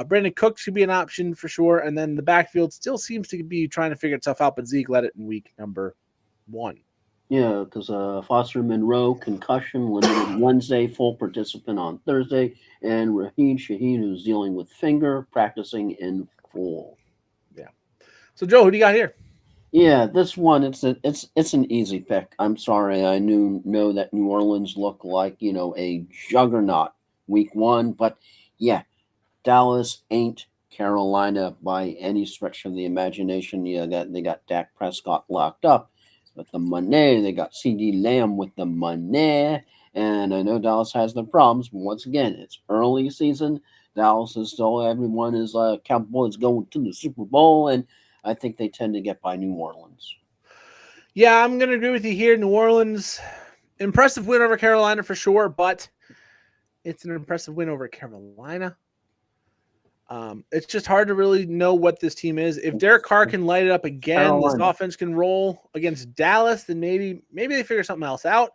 S1: Brandon Cook should be an option for sure, and then the backfield still seems to be trying to figure itself out, but Zeke led it in week number one.
S2: Yeah, because Foster Monroe, concussion, limited Wednesday, full participant on Thursday, and Raheem Shaheed, who's dealing with finger, practicing in full.
S1: Yeah. So, Joe, who do you got here?
S2: Yeah, this one it's an easy pick. I'm sorry, I know that New Orleans looked like a juggernaut week one, but yeah, Dallas ain't Carolina by any stretch of the imagination. Yeah, they got Dak Prescott locked up with the money. They got CD Lamb with the money. And I know Dallas has their problems, but once again, it's early season. Dallas is still everyone is Cowboys going to the Super Bowl, and I think they tend to get by New Orleans.
S1: Yeah, I'm going to agree with you here. New Orleans, impressive win over Carolina for sure, but it's an impressive win over Carolina. It's just hard to really know what this team is. If Derek Carr can light it up again,
S2: Carolina.
S1: this offense can roll against Dallas, then maybe they figure something else out.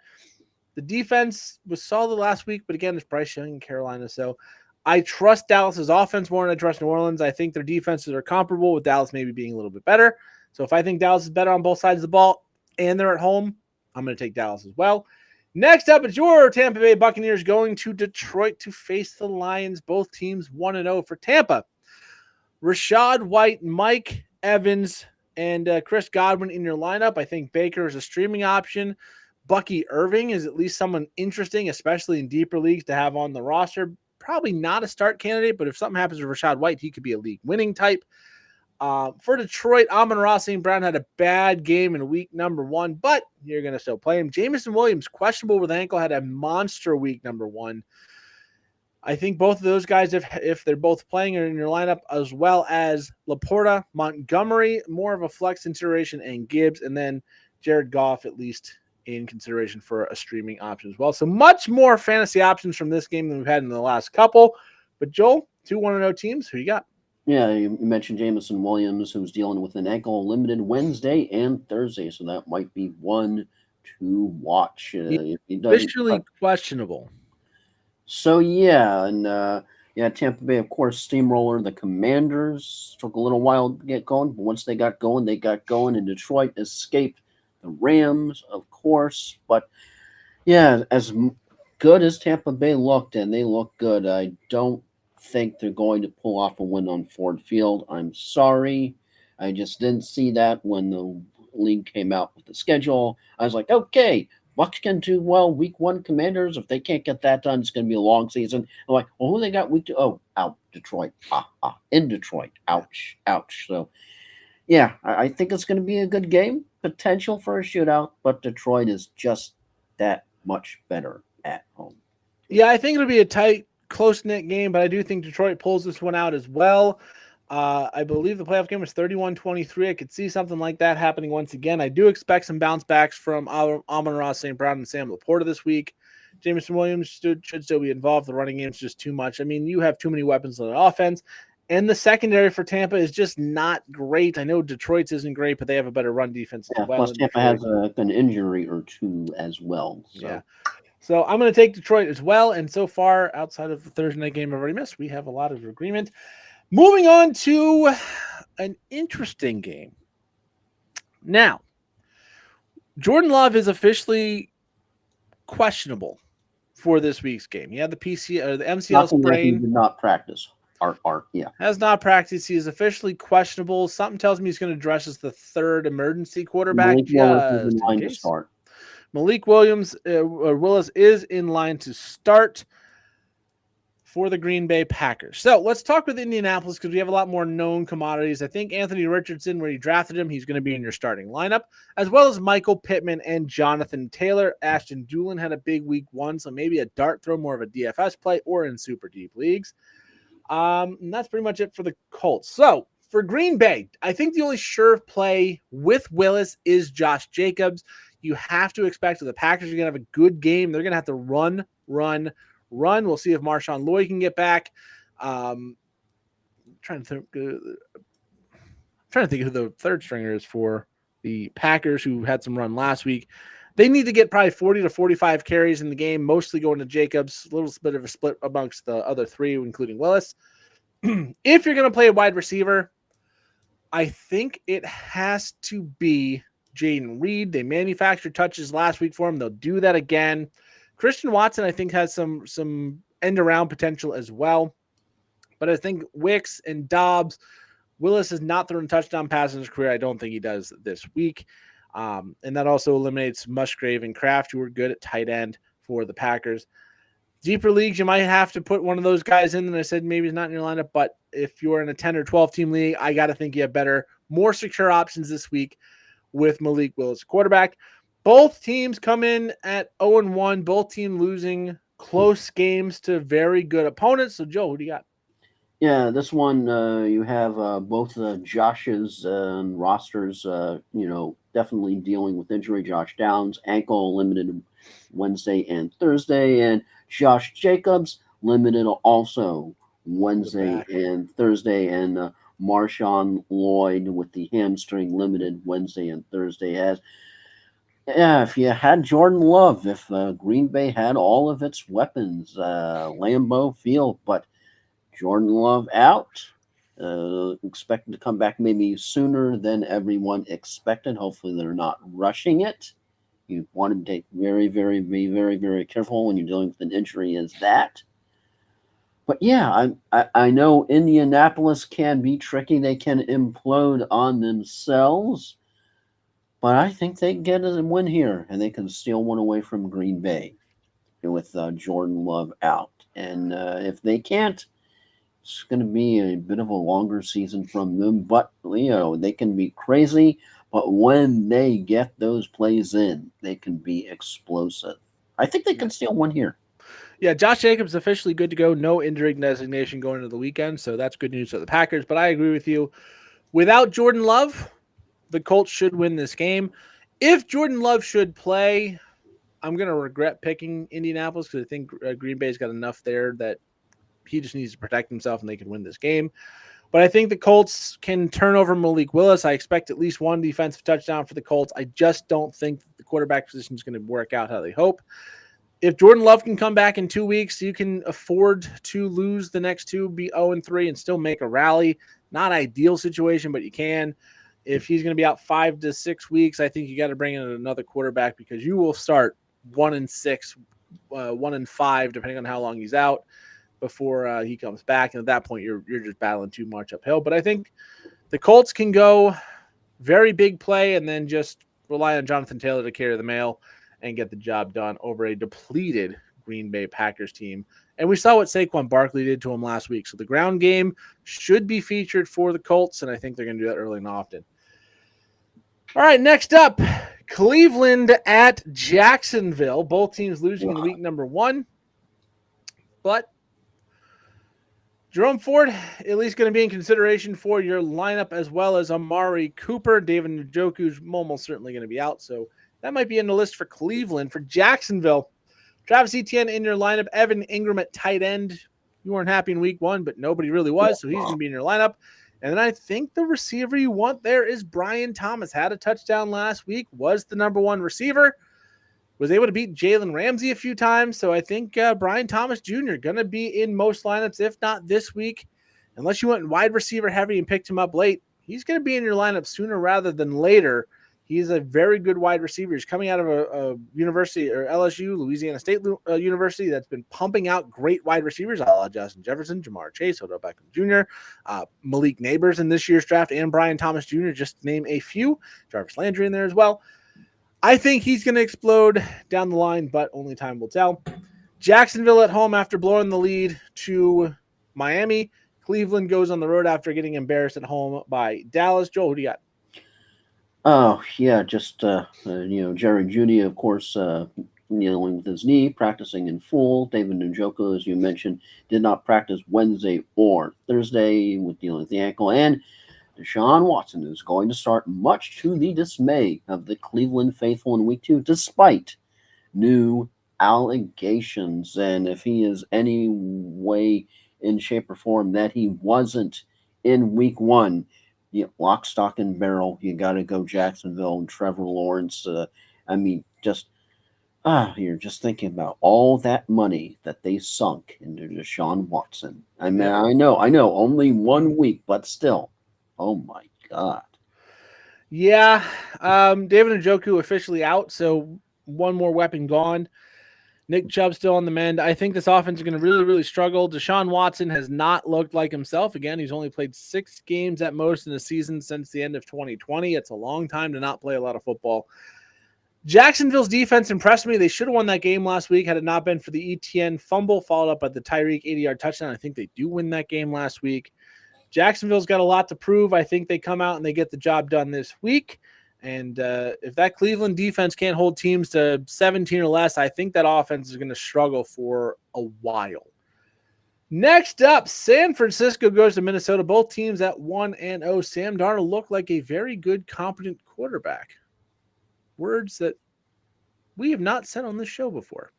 S1: The defense was solid last week, but again, it's Bryce Young in Carolina. So I trust Dallas's offense more than I trust New Orleans. I think their defenses are comparable, with Dallas maybe being a little bit better. So if I think Dallas is better on both sides of the ball and they're at home, I'm going to take Dallas as well. Next up, it's your Tampa Bay Buccaneers going to Detroit to face the Lions. Both teams 1-0 for Tampa. Rashad White, Mike Evans, and Chris Godwin in your lineup. I think Baker is a streaming option. Bucky Irving is at least someone interesting, especially in deeper leagues, to have on the roster. Probably not a start candidate, but if something happens with Rashad White, he could be a league winning type. For Detroit, Amon-Ra St. Brown had a bad game in week number one, but you're going to still play him. Jameson Williams, questionable with ankle, had a monster week number one. I think both of those guys, if they're both playing, are in your lineup, as well as Laporta, Montgomery, more of a flex consideration, and Gibbs, and then Jared Goff, at least in consideration for a streaming option as well. So much more fantasy options from this game than we've had in the last couple. But Joel, 2 1-0 teams, who you got?
S2: Yeah, you mentioned Jameson Williams, who's dealing with an ankle limited Wednesday and Thursday, so that might be one to watch.
S1: Officially questionable.
S2: So yeah, and Tampa Bay, of course, steamroller. The Commanders took a little while to get going, but once they got going, and Detroit escaped the Rams, of course. But yeah, as good as Tampa Bay looked, and they look good, I don't think they're going to pull off a win on Ford Field. I'm sorry. I just didn't see that when the league came out with the schedule. I was like, okay, Bucks can do well week one. Commanders, if they can't get that done, it's going to be a long season. I'm like, well, who they got week two? Oh, out Detroit. In Detroit. Ouch. So, yeah, I think it's going to be a good game. Potential for a shootout, but Detroit is just that much better at home.
S1: Yeah, I think it'll be a tight, close-knit game, but I do think Detroit pulls this one out as well. I believe the playoff game was 31-23. I could see something like that happening once again. I do expect some bounce backs from Amon-Ra St. Brown and Sam Laporta this week. Jameson Williams should still be involved. The running game is just too much. I mean, you have too many weapons on the offense. And the secondary for Tampa is just not great. I know Detroit's isn't great, but they have a better run defense as well.
S2: Plus Tampa has an injury or two as well. So.
S1: Yeah. So I'm going to take Detroit as well. And so far, outside of the Thursday night game I've already missed, we have a lot of agreement. Moving on to an interesting game. Now, Jordan Love is officially questionable for this week's game. He had the MCL
S2: Nothing like he
S1: sprain.
S2: did not practice. Yeah.
S1: Has not practiced. He is officially questionable. Something tells me he's going to dress as the third emergency quarterback
S2: Malik Willis is in
S1: just in
S2: line to
S1: case.
S2: start.
S1: Malik Willis is in line to start for the Green Bay Packers. So let's talk with Indianapolis because we have a lot more known commodities. I think Anthony Richardson, where you drafted him, he's going to be in your starting lineup, as well as Michael Pittman and Jonathan Taylor. Ashton Doolin had a big week one, so maybe a dart throw, more of a DFS play, or in super deep leagues. And that's pretty much it for the Colts. So for Green Bay, I think the only sure play with Willis is Josh Jacobs. You have to expect that the Packers are going to have a good game. They're going to have to run. We'll see if Marshawn Lloyd can get back. Trying to think who the third stringer is for the Packers, who had some run last week. They need to get probably 40 to 45 carries in the game, mostly going to Jacobs, a little bit of a split amongst the other three, including Willis. If you're going to play a wide receiver, I think it has to be Jaden Reed. They manufactured touches last week for him. They'll do that again. Christian Watson, I think, has some end around potential as well. But I think Wicks and Dobbs, Willis has not thrown a touchdown pass in his career. I don't think he does this week. And that also eliminates Musgrave and Kraft, who are good at tight end for the Packers. Deeper leagues, you might have to put one of those guys in. And I said maybe he's not in your lineup, but if you're in a 10 or 12 team league, I got to think you have better, more secure options this week with Malik Willis, quarterback. Both teams come in at 0-1. Both teams losing close games to very good opponents. So, Joe, who do you got?
S2: Yeah, this one you have both Josh's rosters. Definitely dealing with injury. Josh Downs ankle limited Wednesday and Thursday, and Josh Jacobs limited also Wednesday and Thursday, and Marshawn Lloyd with the hamstring limited Wednesday and Thursday. If you had Jordan Love, if Green Bay had all of its weapons, Lambeau Field, but Jordan Love out. Expected to come back maybe sooner than everyone expected. Hopefully, they're not rushing it. You want to take be very careful when you're dealing with an injury as that. But yeah, I know Indianapolis can be tricky. They can implode on themselves. But I think they get a win here, and they can steal one away from Green Bay with Jordan Love out. And if they can't, it's going to be a bit of a longer season from them, but they can be crazy. But when they get those plays in, they can be explosive. I think they can steal one here.
S1: Yeah, Josh Jacobs officially good to go. No injury designation going into the weekend, so that's good news for the Packers. But I agree with you. Without Jordan Love, the Colts should win this game. If Jordan Love should play, I'm going to regret picking Indianapolis because I think Green Bay's got enough there that he just needs to protect himself and they can win this game. But I think the Colts can turn over Malik Willis. I expect at least one defensive touchdown for the Colts. I just don't think the quarterback position is going to work out how they hope. If Jordan Love can come back in 2 weeks, you can afford to lose the next two, be 0-3, and still make a rally. Not ideal situation, but you can. If he's going to be out 5 to 6 weeks, I think you got to bring in another quarterback because you will start 1-6, 1-5, depending on how long he's out before he comes back. And at that point, you're just battling too much uphill. But I think the Colts can go very big play and then just rely on Jonathan Taylor to carry the mail and get the job done over a depleted Green Bay Packers team. And we saw what Saquon Barkley did to him last week. So the ground game should be featured for the Colts, and I think they're going to do that early and often. All right, next up, Cleveland at Jacksonville. Both teams losing in week number 1. But Jerome Ford, at least going to be in consideration for your lineup, as well as Amari Cooper. David Njoku's almost certainly going to be out, so that might be in the list for Cleveland. For Jacksonville, Travis Etienne in your lineup, Evan Ingram at tight end. You weren't happy in week 1, but nobody really was, so he's going to be in your lineup. And then I think the receiver you want there is Brian Thomas. Had a touchdown last week, was the number 1 receiver. Was able to beat Jalen Ramsey a few times. So I think Brian Thomas Jr. going to be in most lineups, if not this week. Unless you went wide receiver heavy and picked him up late, he's going to be in your lineup sooner rather than later. He's a very good wide receiver. He's coming out of a university, or LSU, Louisiana State University, that's been pumping out great wide receivers, a la Justin Jefferson, Jamar Chase, Odell Beckham Jr., Malik Neighbors in this year's draft, and Brian Thomas Jr., just to name a few. Jarvis Landry in there as well. I think he's going to explode down the line, but only time will tell. Jacksonville at home after blowing the lead to Miami. Cleveland goes on the road after getting embarrassed at home by Dallas. Joel, who do you got?
S2: Oh, yeah, just, Jerry Jeudy, of course, dealing with his knee, practicing in full. David Njoku, as you mentioned, did not practice Wednesday or Thursday with dealing with the ankle. And Deshaun Watson is going to start, much to the dismay of the Cleveland faithful in week 2, despite new allegations. And if he is any way in shape or form that he wasn't in week 1, lock, stock, and barrel, you got to go Jacksonville and Trevor Lawrence. You're just thinking about all that money that they sunk into Deshaun Watson. I mean, yeah. I know, only 1 week, but still, oh my God.
S1: Yeah, David Njoku officially out, so one more weapon gone. Nick Chubb still on the mend. I think this offense is going to really, really struggle. Deshaun Watson has not looked like himself. Again, he's only played 6 games at most in a season since the end of 2020. It's a long time to not play a lot of football. Jacksonville's defense impressed me. They should have won that game last week had it not been for the Etienne fumble followed up by the Tyreek 80-yard touchdown. I think they do win that game last week. Jacksonville's got a lot to prove. I think they come out and they get the job done this week. And if that Cleveland defense can't hold teams to 17 or less, I think that offense is going to struggle for a while. Next up, San Francisco goes to Minnesota. Both teams at 1-0. Sam Darnold looked like a very good, competent quarterback. Words that we have not said on this show before.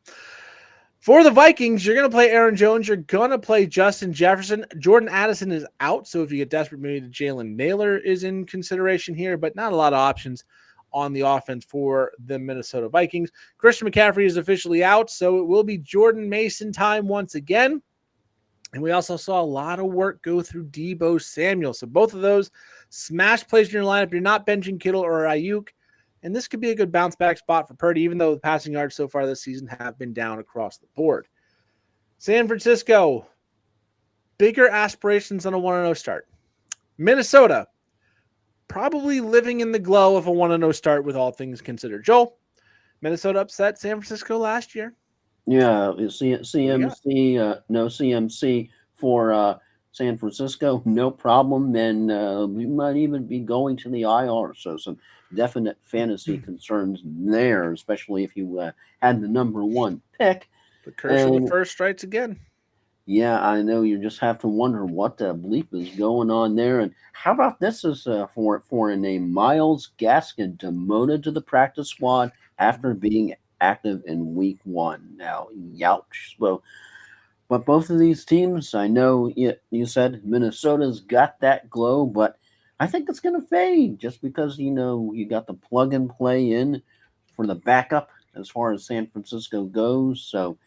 S1: For the Vikings, you're going to play Aaron Jones. You're going to play Justin Jefferson. Jordan Addison is out, so if you get desperate, maybe Jalen Naylor is in consideration here, but not a lot of options on the offense for the Minnesota Vikings. Christian McCaffrey is officially out, so it will be Jordan Mason time once again. And we also saw a lot of work go through Deebo Samuel. So both of those smash plays in your lineup. You're not benching Kittle or Ayuk. And this could be a good bounce back spot for Purdy, even though the passing yards so far this season have been down across the board. San Francisco, bigger aspirations on a 1-0 start. Minnesota, probably living in the glow of a 1-0 start with all things considered. Joel, Minnesota upset San Francisco last year.
S2: Yeah, CMC, no CMC for San Francisco, no problem. And we might even be going to the IR. So some definite fantasy concerns there, especially if you had the number 1 pick.
S1: The curse of the first strikes again.
S2: Yeah, I know. You just have to wonder what the bleep is going on there. And how about this is for a name, Myles Gaskin demoted to the practice squad after being active in week 1. Now, youch. So, but both of these teams, I know you said Minnesota's got that glow, but I think it's going to fade just because, you got the plug and play in for the backup as far as San Francisco goes. So,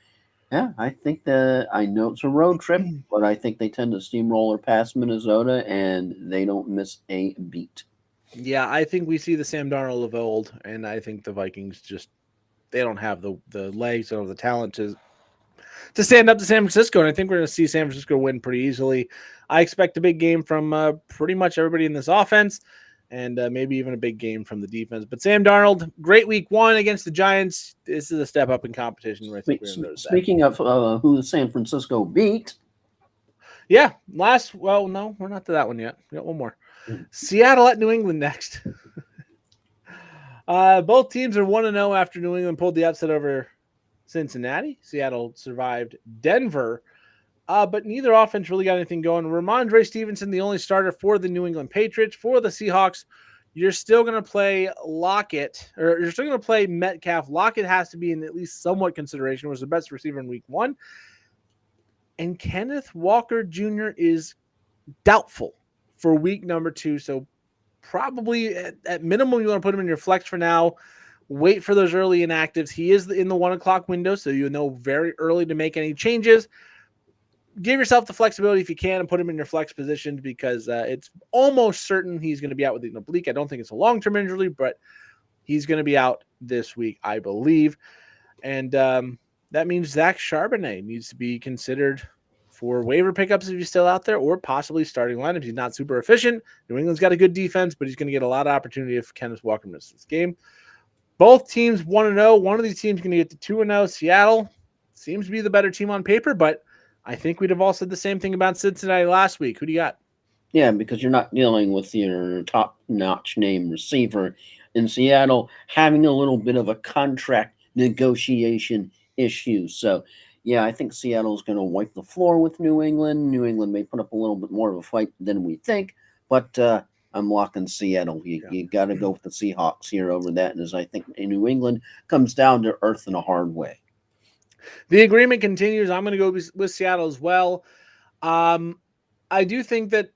S2: yeah, I think I know it's a road trip, but I think they tend to steamroller past Minnesota and they don't miss a beat.
S1: Yeah, I think we see the Sam Darnold of old, and I think the Vikings they don't have the legs or the talent to stand up to San Francisco, and I think we're going to see San Francisco win pretty easily. I expect a big game from pretty much everybody in this offense, and maybe even a big game from the defense. But Sam Darnold, great week 1 against the Giants. This is a step up in competition. Where I think
S2: Speaking of who San Francisco beat.
S1: Yeah, no, we're not to that one yet. We got one more. Seattle at New England next. Both teams are 1-0 after New England pulled the upset over Cincinnati. Seattle survived Denver, but neither offense really got anything going. Ramondre Stevenson, the only starter for the New England Patriots. For the Seahawks, you're still going to play Lockett, or you're still going to play Metcalf. Lockett has to be in at least somewhat consideration. Was the best receiver in week 1. And Kenneth Walker Jr. is doubtful for week number 2, so probably at minimum you want to put him in your flex for now. Wait for those early inactives. He is in the 1 o'clock window, so you know very early to make any changes. Give yourself the flexibility if you can and put him in your flex position because it's almost certain he's going to be out with an oblique. I don't think it's a long-term injury, but He's going to be out this week, I believe. And that means Zach Charbonnet needs to be considered for waiver pickups if he's still out there, or possibly starting lineup. He's not super efficient. New England's got a good defense, but he's going to get a lot of opportunity if Kenneth Walker misses this game. Both teams 1-0. One of these teams is going to get to 2-0. Seattle seems to be the better team on paper, but I think we'd have all said the same thing about Cincinnati last week. Who do you got?
S2: Yeah, because you're not dealing with your top-notch name receiver in Seattle, having a little bit of a contract negotiation issue. So, yeah, I think Seattle's going to wipe the floor with New England. New England may put up a little bit more of a fight than we think, but I'm locking Seattle. You got to go with the Seahawks here over that, and as I think New England comes down to earth in a hard way.
S1: The agreement continues. I'm going to go with Seattle as well. I do think that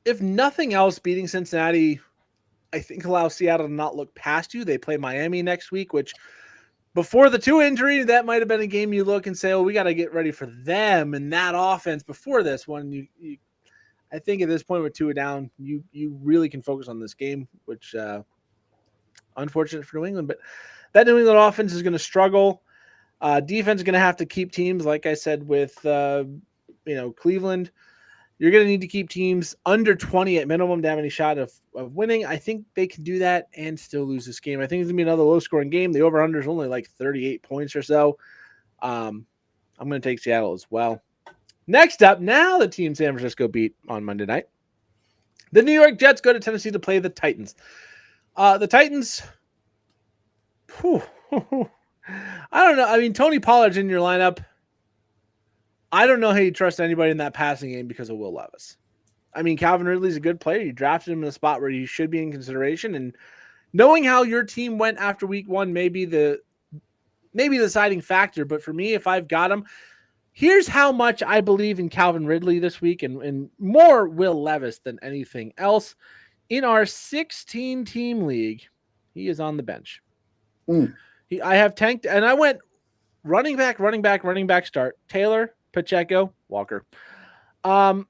S1: if nothing else, beating Cincinnati, I think allows Seattle to not look past you. They play Miami next week, which before the two injury, that might have been a game you look and say, oh, we got to get ready for them and that offense before this one. I think at this point with two down, you really can focus on this game, which unfortunate for New England. But that New England offense is going to struggle. Defense is going to have to keep teams, like I said, with Cleveland. You're going to need to keep teams under 20 at minimum to have any shot of winning. I think they can do that and still lose this game. I think it's going to be another low-scoring game. The over-under is only like 38 points or so. I'm going to take Seattle as well. Next up, now the team San Francisco beat on Monday night. The New York Jets go to Tennessee to play the Titans. The Titans, I don't know. I mean, Tony Pollard's in your lineup. I don't know how you trust anybody in that passing game because of Will Levis. I mean, Calvin Ridley's a good player. You drafted him in a spot where he should be in consideration. And knowing how your team went after week one may be the deciding factor. But for me, if I've got him, here's how much I believe in Calvin Ridley this week and more Will Levis than anything else. In our 16-team league, he is on the bench. I have tanked, and I went running back start. Taylor, Pacheco, Walker. And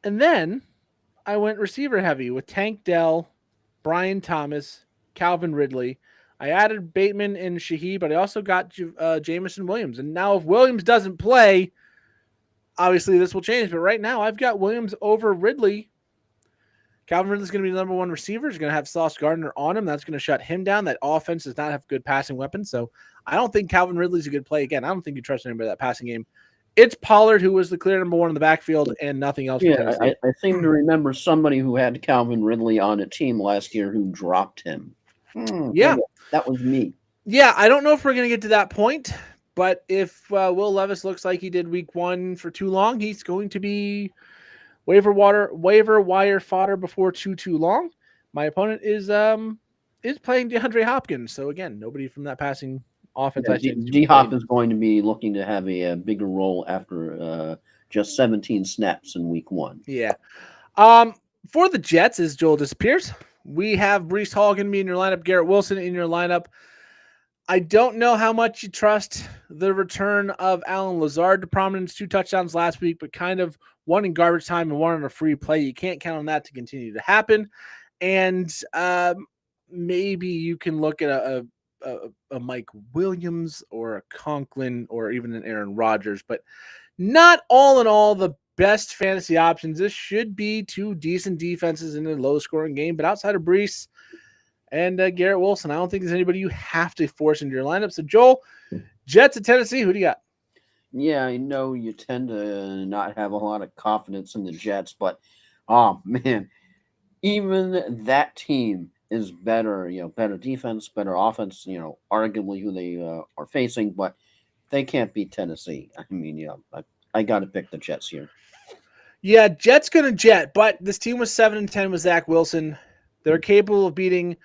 S1: then I went receiver heavy with Tank Dell, Brian Thomas, Calvin Ridley. I added Bateman and Shaheed, but I also got Jameson Williams. And now if Williams doesn't play, obviously this will change. But right now I've got Williams over Ridley. Calvin Ridley's going to be the number one receiver. He's going to have Sauce Gardner on him. That's going to shut him down. That offense does not have good passing weapons. So I don't think Calvin Ridley's a good play. Again, I don't think you trust anybody in that passing game. It's Pollard who was the clear number one in the backfield and nothing else.
S2: Yeah, I seem to remember somebody who had Calvin Ridley on a team last year who dropped him.
S1: Yeah.
S2: That was me.
S1: Yeah, I don't know if we're going to get to that point, but if Will Levis looks like he did week one for too long, he's going to be waiver wire fodder before too long. My opponent is playing DeAndre Hopkins. So again, nobody from that passing offense.
S2: Yeah, D-Hop is going to be looking to have a bigger role after just 17 snaps in week one.
S1: Yeah. For the Jets, as Joel disappears, we have Breece Hall going to be in your lineup, Garrett Wilson in your lineup. I don't know how much you trust the return of Allen Lazard to prominence. 2 touchdowns last week, but kind of one in garbage time and one on a free play. You can't count on that to continue to happen. And maybe you can look at a Mike Williams or a Conklin or even an Aaron Rodgers, but not all in all the best fantasy options. This should be 2 decent defenses in a low-scoring game, but outside of Breece and Garrett Wilson, I don't think there's anybody you have to force into your lineup. So, Joel, Jets at Tennessee, who do you got?
S2: Yeah, I know you tend to not have a lot of confidence in the Jets, but, oh, man, even that team is better, better defense, better offense, arguably who they are facing, but they can't beat Tennessee. I mean, I got to pick the Jets here.
S1: Yeah, Jets going to jet, but this team was 7-10 with Zach Wilson. They're capable of beating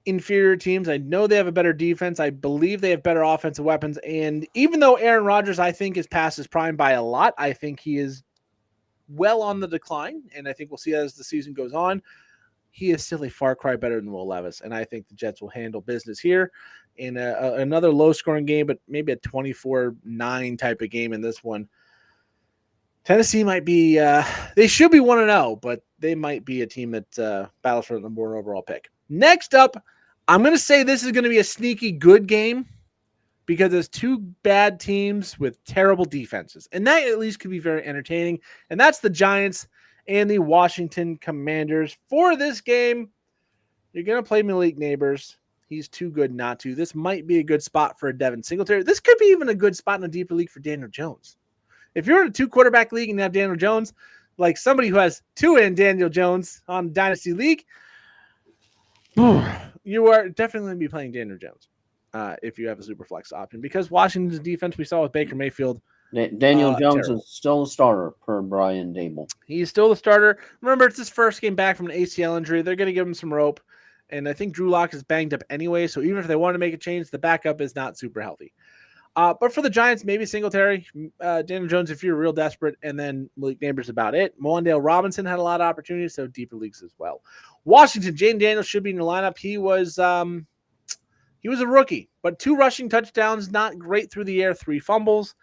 S1: inferior teams. I know they have a better defense. I believe they have better offensive weapons. And even though Aaron Rodgers, I think, is past his prime by a lot, I think he is well on the decline. And I think we'll see as the season goes on. He is still a far cry better than Will Levis. And I think the Jets will handle business here in another low-scoring game, but maybe a 24-9 type of game in this one. Tennessee might be they should be 1-0, but they might be a team that battles for the number one overall pick. Next up, I'm going to say this is going to be a sneaky good game because there's two bad teams with terrible defenses. And that at least could be very entertaining. And that's the Giants and the Washington Commanders. For this game, you're going to play Malik Neighbors. He's too good not to. This might be a good spot for a Devin Singletary. This could be even a good spot in a deeper league for Daniel Jones. If you're in a 2-quarterback league and you have Daniel Jones, like somebody who has 2 in Daniel Jones on Dynasty League, you are definitely going to be playing Daniel Jones if you have a super flex option, because Washington's defense we saw with Baker Mayfield.
S2: Daniel Jones
S1: terrible.
S2: is still a starter per Brian Dable.
S1: He's still the starter. Remember, it's his first game back from an ACL injury. They're going to give him some rope. And I think Drew Lock is banged up anyway. So even if they want to make a change, the backup is not super healthy. But for the Giants, maybe Singletary, Daniel Jones if you're real desperate, and then Malik Neighbors about it. Mondale Robinson had a lot of opportunities, so deeper leagues as well. Washington, Jaden Daniels should be in the lineup. He was a rookie, but 2 rushing touchdowns, not great through the air, 3 fumbles.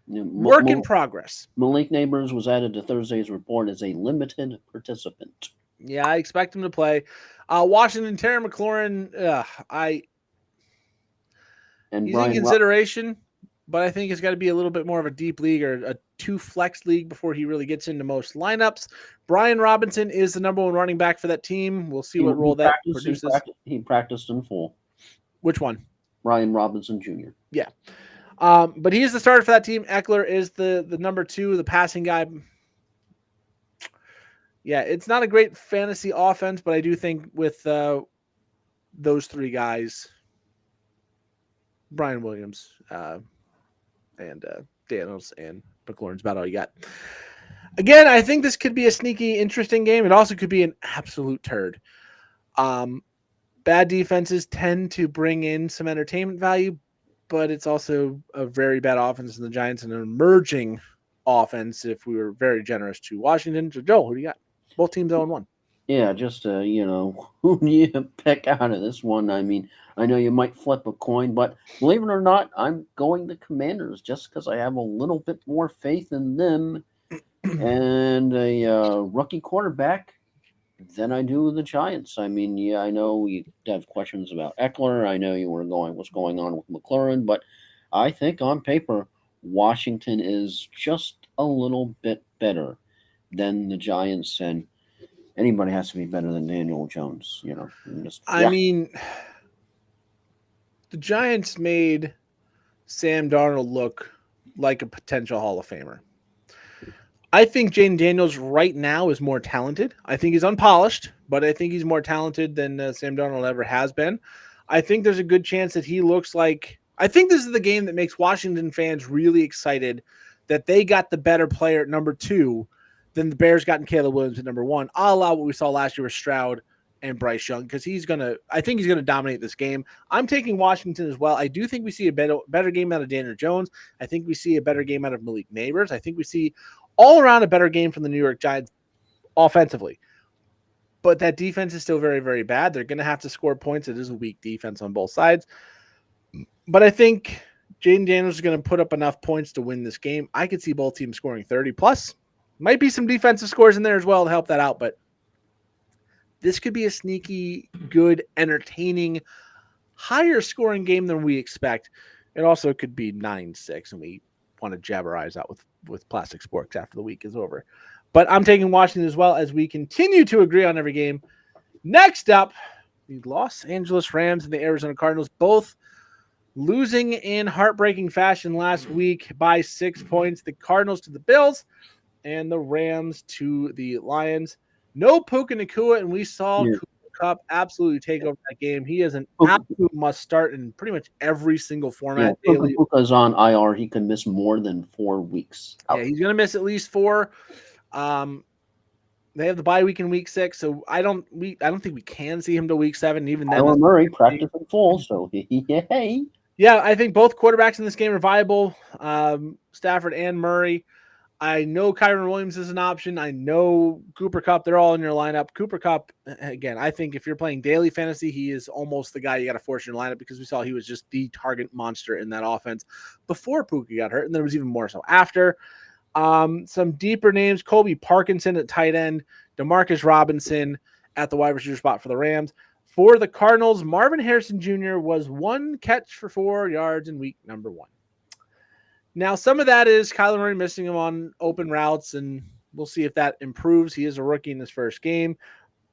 S1: Work in progress.
S2: Malik Neighbors was added to Thursday's report as a limited participant.
S1: Yeah, I expect him to play. Washington, Terry McLaurin, he's in consideration, but I think it's got to be a little bit more of a deep league or a 2 flex league before he really gets into most lineups. Brian Robinson is the number 1 running back for that team. We'll see what role that produces.
S2: He practiced in full.
S1: Which one?
S2: Ryan Robinson Jr.
S1: Yeah. But he is the starter for that team. Eckler is the number 2, the passing guy. Yeah, it's not a great fantasy offense, but I do think with those 3 guys, Brian Williams and Daniels and McLaurin's about all you got. Again, I think this could be a sneaky, interesting game. It also could be an absolute turd. Bad defenses tend to bring in some entertainment value, but it's also a very bad offense in the Giants and an emerging offense if we were very generous to Washington. So, Joe, who do you got? Both teams 0-1.
S2: Yeah, just, who do you pick out of this one? I mean, I know you might flip a coin, but believe it or not, I'm going the Commanders just because I have a little bit more faith in them and a rookie quarterback than I do the Giants. I mean, yeah, I know you have questions about Eckler. I know you were going, what's going on with McLaurin, but I think on paper, Washington is just a little bit better than the Giants, and anybody has to be better than Daniel Jones,
S1: I mean, the Giants made Sam Darnold look like a potential Hall of Famer. I think Jaden Daniels right now is more talented. I think he's unpolished, but I think he's more talented than Sam Darnold ever has been. I think there's a good chance that he looks like – I think this is the game that makes Washington fans really excited that they got the better player at number 2 than the Bears got in Caleb Williams at number 1, a la what we saw last year with Stroud and Bryce Young, because I think he's going to dominate this game. I'm taking Washington as well. I do think we see a better game out of Daniel Jones. I think we see a better game out of Malik Neighbors. I think we see all around a better game from the New York Giants offensively. But that defense is still very, very bad. They're going to have to score points. It is a weak defense on both sides. But I think Jaden Daniels is going to put up enough points to win this game. I could see both teams scoring 30 plus. Might be some defensive scores in there as well to help that out, but this could be a sneaky, good, entertaining, higher scoring game than we expect. It also could be 9-6, and we want to jab our eyes out with plastic sporks after the week is over. But I'm taking Washington as well as we continue to agree on every game. Next up, the Los Angeles Rams and the Arizona Cardinals, both losing in heartbreaking fashion last week by 6 points. The Cardinals to the Bills, and the Rams to the Lions. No Puka Nacua, and we saw Cooper Kupp absolutely take over that game. He is an absolute must start in pretty much every single format.
S2: Yeah, Puka's on IR. He can miss more than 4 weeks.
S1: Yeah, he's going to miss at least 4. They have the bye week in week 6, so I don't think we can see him to week 7. Even then,
S2: Kyler Murray practiced in full, so yay.
S1: Yeah, I think both quarterbacks in this game are viable. Stafford and Murray. I know Kyron Williams is an option. I know Cooper Kupp. They're all in your lineup. Cooper Kupp, again, I think if you're playing daily fantasy, he is almost the guy you got to force in your lineup because we saw he was just the target monster in that offense before Puka got hurt, and then it was even more so after. Some deeper names, Colby Parkinson at tight end, Demarcus Robinson at the wide receiver spot for the Rams. For the Cardinals, Marvin Harrison Jr. was 1 catch for 4 yards in week number 1. Now, some of that is Kyler Murray missing him on open routes, and we'll see if that improves. He is a rookie in his first game.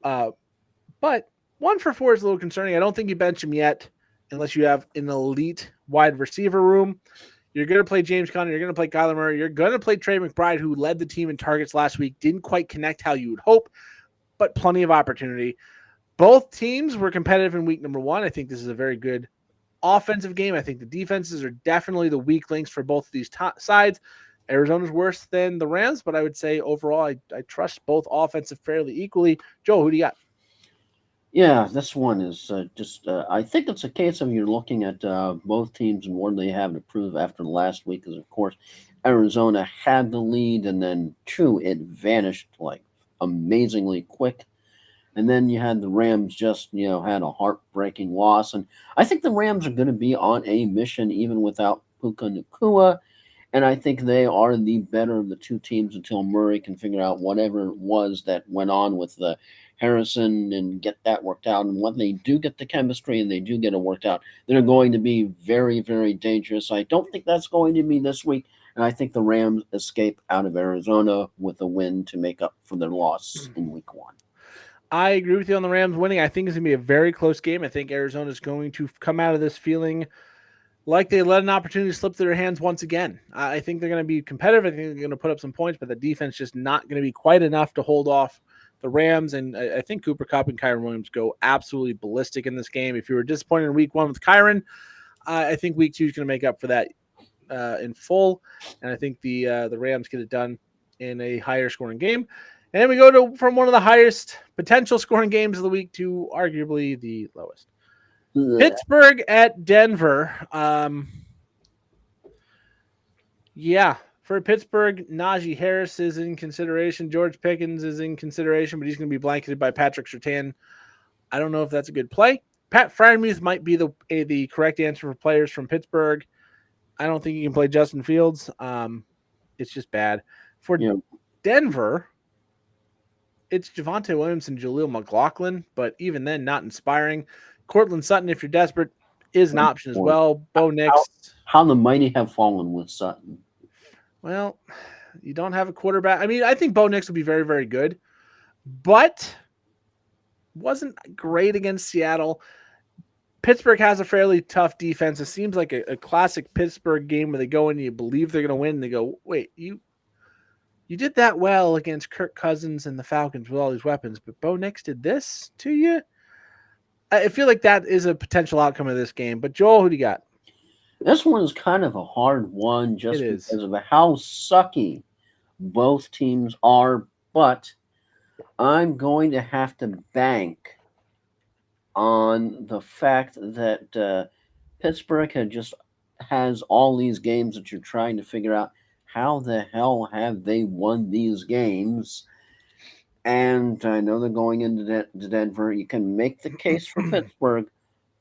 S1: But 1 for 4 is a little concerning. I don't think you bench him yet unless you have an elite wide receiver room. You're going to play James Conner. You're going to play Kyler Murray. You're going to play Trey McBride, who led the team in targets last week. Didn't quite connect how you would hope, but plenty of opportunity. Both teams were competitive in week number 1. I think this is a very good offensive game. I think the defenses are definitely the weak links for both of these sides. Arizona's worse than the Rams, but I would say overall I trust both offensive fairly equally. Joel, who do you got?
S2: Yeah, this one is I think it's a case of you're looking at both teams and what they have to prove after last week, because, of course, Arizona had the lead, and then, it vanished like amazingly quick. And then you had the Rams just, had a heartbreaking loss. And I think the Rams are going to be on a mission even without Puka Nacua. And I think they are the better of the two teams until Murray can figure out whatever it was that went on with the Harrison and get that worked out. And when they do get the chemistry and they do get it worked out, they're going to be very, very dangerous. I don't think that's going to be this week. And I think the Rams escape out of Arizona with a win to make up for their loss in week 1.
S1: I agree with you on the Rams winning. I think it's going to be a very close game. I think Arizona is going to come out of this feeling like they let an opportunity slip through their hands once again. I think they're going to be competitive. I think they're going to put up some points, but the defense just not going to be quite enough to hold off the Rams. And I think Cooper Kupp and Kyren Williams go absolutely ballistic in this game. If you were disappointed in week 1 with Kyren, I think week 2 is going to make up for that in full. And I think the Rams get it done in a higher scoring game. And then we go from one of the highest potential scoring games of the week to arguably the lowest. Pittsburgh at Denver. For Pittsburgh, Najee Harris is in consideration. George Pickens is in consideration, but he's going to be blanketed by Patrick Surtain. I don't know if that's a good play. Pat Freiermuth might be the correct answer for players from Pittsburgh. I don't think you can play Justin Fields. It's just bad. For Denver, it's Javonte Williams and Jaleel McLaughlin, but even then, not inspiring. Cortland Sutton, if you're desperate, is an option as well. Bo Nix.
S2: How the mighty have fallen with Sutton.
S1: Well, you don't have a quarterback. I mean, I think Bo Nix will be very, very good, but wasn't great against Seattle. Pittsburgh has a fairly tough defense. It seems like a classic Pittsburgh game where they go in and you believe they're going to win, and they go, wait, you did that well against Kirk Cousins and the Falcons with all these weapons, but Bo Nix did this to you? I feel like that is a potential outcome of this game. But Joel, who do you got?
S2: This one is kind of a hard one just because of how sucky both teams are, but I'm going to have to bank on the fact that Pittsburgh has all these games that you're trying to figure out how the hell have they won these games. And I know they're going into Denver. You can make the case for Pittsburgh,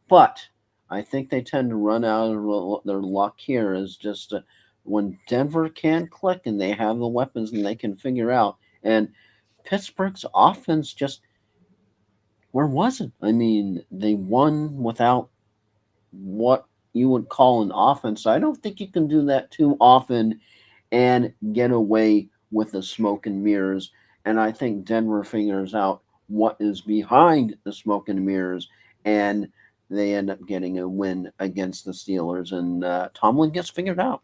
S2: but I think they tend to run out of their luck here. Is just when Denver can't click and they have the weapons and they can figure out. And Pittsburgh's offense just, where was it? I mean, they won without what you would call an offense. I don't think you can do that too often and get away with the smoke and mirrors. And I think Denver figures out what is behind the smoke and mirrors, and they end up getting a win against the Steelers, and Tomlin gets figured out.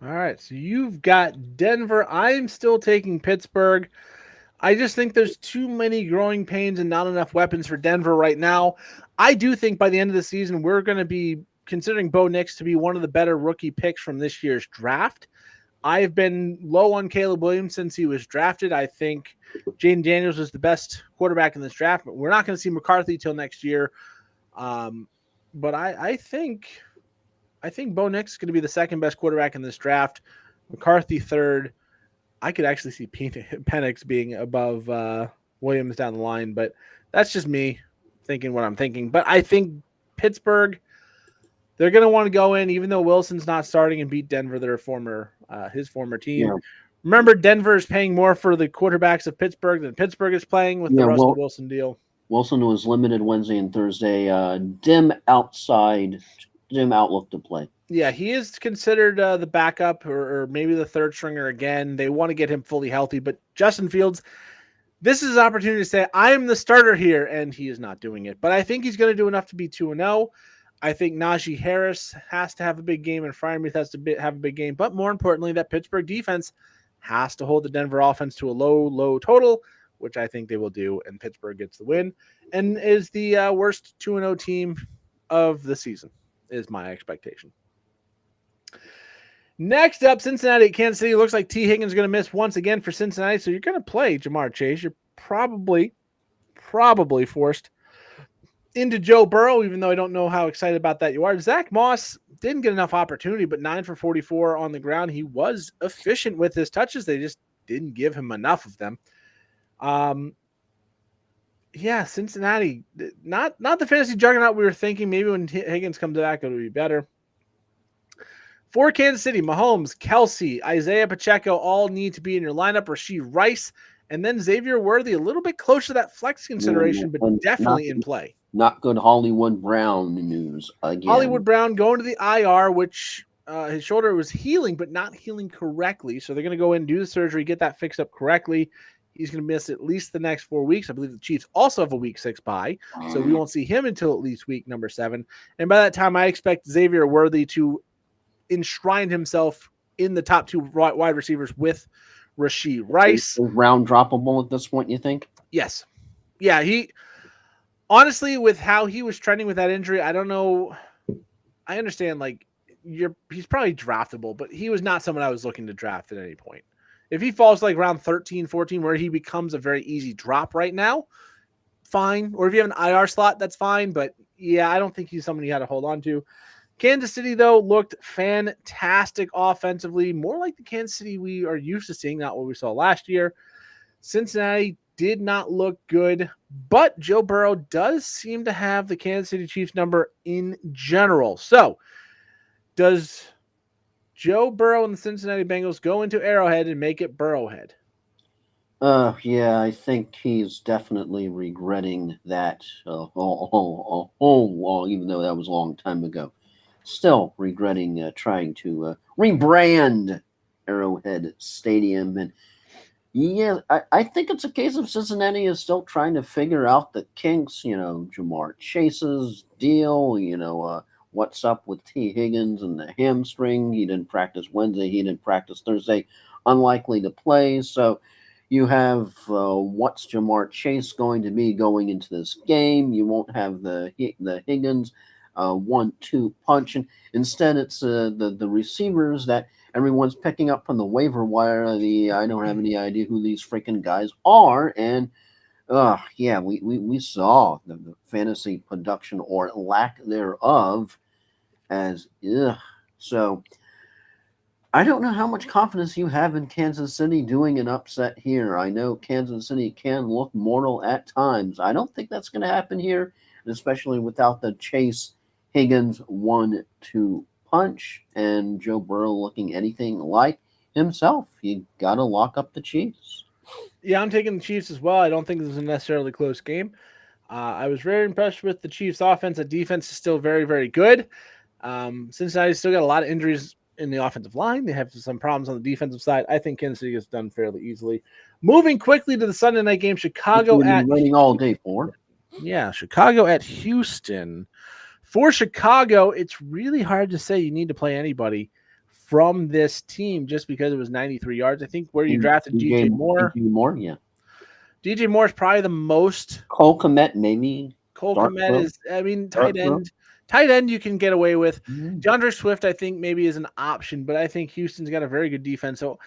S1: All right, so you've got Denver. I'm still taking Pittsburgh. I just think there's too many growing pains and not enough weapons for Denver right now. I do think by the end of the season, we're going to be considering Bo Nix to be one of the better rookie picks from this year's draft. I've been low on Caleb Williams since he was drafted. I think Jaden Daniels is the best quarterback in this draft, but we're not going to see McCarthy till next year. But I think Bo Nix is going to be the second best quarterback in this draft. McCarthy third. I could actually see Penix being above Williams down the line, but that's just me thinking what I'm thinking. But I think Pittsburgh, they're going to want to go in, even though Wilson's not starting, and beat Denver, his former team. Yeah. Remember, Denver is paying more for the quarterbacks of Pittsburgh than Pittsburgh is playing with the Russell Wilson deal.
S2: Wilson was limited Wednesday and Thursday. Dim outlook to play.
S1: Yeah, he is considered the backup or maybe the third stringer again. They want to get him fully healthy, but Justin Fields, this is an opportunity to say, I am the starter here, and he is not doing it. But I think he's going to do enough to be 2-0. I think Najee Harris has to have a big game, and Freiermuth has to have a big game. But more importantly, that Pittsburgh defense has to hold the Denver offense to a low total, which I think they will do, and Pittsburgh gets the win and is the worst 2-0 team of the season, is my expectation. Next up, Cincinnati at Kansas City. Looks like T. Higgins is going to miss once again for Cincinnati, so you're going to play Jamar Chase. You're probably forced into Joe Burrow, even though I don't know how excited about that you are. Zach Moss didn't get enough opportunity, but 9 for 44 on the ground. He was efficient with his touches. They just didn't give him enough of them. Yeah, Cincinnati, not the fantasy juggernaut we were thinking. Maybe when Higgins comes back, it'll be better. For Kansas City, Mahomes, Kelsey, Isaiah Pacheco all need to be in your lineup. Rashee Rice, and then Xavier Worthy, a little bit close to that flex consideration, but definitely in play.
S2: Not good Hollywood Brown news again.
S1: Hollywood Brown going to the IR, which his shoulder was healing, but not healing correctly. So they're going to go in and do the surgery, get that fixed up correctly. He's going to miss at least the next 4 weeks. I believe the Chiefs also have a week 6 bye, so we won't see him until at least week number 7. And by that time, I expect Xavier Worthy to enshrine himself in the top 2 wide receivers with Rashee Rice.
S2: Round droppable at this point, you think?
S1: Yes. Yeah, he honestly, with how he was trending with that injury, I don't know. I understand, like, he's probably draftable, but he was not someone I was looking to draft at any point. If he falls like round 13, 14, where he becomes a very easy drop right now, fine. Or if you have an IR slot, that's fine. But yeah, I don't think he's someone you had to hold on to. Kansas City, though, looked fantastic offensively, more like the Kansas City we are used to seeing, not what we saw last year. Cincinnati did not look good, but Joe Burrow does seem to have the Kansas City Chiefs number in general. So, does Joe Burrow and the Cincinnati Bengals go into Arrowhead and make it Burrowhead?
S2: Yeah, I think he's definitely regretting that even though that was a long time ago. Still regretting trying to rebrand Arrowhead Stadium. And yeah, I think it's a case of Cincinnati is still trying to figure out the kinks, Jamar Chase's deal, what's up with T. Higgins and the hamstring. He didn't practice Wednesday, he didn't practice Thursday, unlikely to play. So you have what's Jamar Chase going to be going into this game? You won't have the Higgins 1-2 punch, and instead it's the receivers that everyone's picking up from the waiver wire. I don't have any idea who these freaking guys are, and yeah, we saw the fantasy production or lack thereof as so. I don't know how much confidence you have in Kansas City doing an upset here. I know Kansas City can look mortal at times. I don't think that's going to happen here, especially without the Chase Higgins 1-2 punch and Joe Burrow looking anything like himself. You got to lock up the Chiefs.
S1: Yeah, I'm taking the Chiefs as well. I don't think this is a necessarily close game. I was very impressed with the Chiefs' offense. The defense is still very, very good. Cincinnati's still got a lot of injuries in the offensive line. They have some problems on the defensive side. I think Kansas City gets done fairly easily. Moving quickly to the Sunday night game, Chicago at
S2: waiting all day for.
S1: Yeah, Chicago at Houston. For Chicago, it's really hard to say you need to play anybody from this team just because it was 93 yards. I think where you drafted DJ Moore.
S2: DJ Moore, yeah.
S1: DJ Moore is probably the most.
S2: Cole Kmet, maybe.
S1: Cole Kmet is, tight end. Tight end you can get away with. DeAndre Swift, I think, maybe is an option, but I think Houston's got a very good defense. So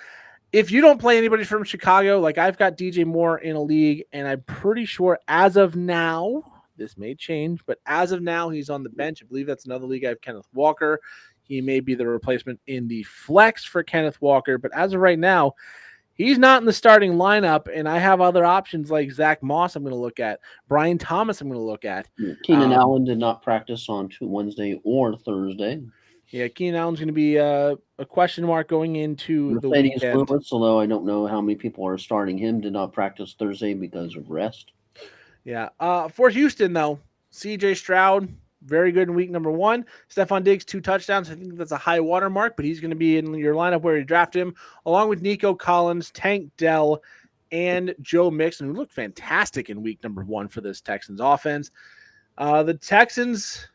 S1: if you don't play anybody from Chicago, like I've got DJ Moore in a league, and I'm pretty sure as of now, this may change, but as of now, he's on the bench. I believe that's another league. I have Kenneth Walker. He may be the replacement in the flex for Kenneth Walker, but as of right now, he's not in the starting lineup, and I have other options like Zach Moss I'm going to look at. Brian Thomas I'm going to look at.
S2: Keenan Allen did not practice on Wednesday or Thursday.
S1: Yeah, Keenan Allen's going to be a question mark going into the weekend.
S2: Lewis, although I don't know how many people are starting him, did not practice Thursday because of rest.
S1: Yeah. For Houston, though, CJ Stroud, very good in week number 1. Stephon Diggs, 2 touchdowns. I think that's a high water mark, but he's going to be in your lineup where you draft him, along with Nico Collins, Tank Dell, and Joe Mixon, who looked fantastic in week number 1 for this Texans offense. The Texans,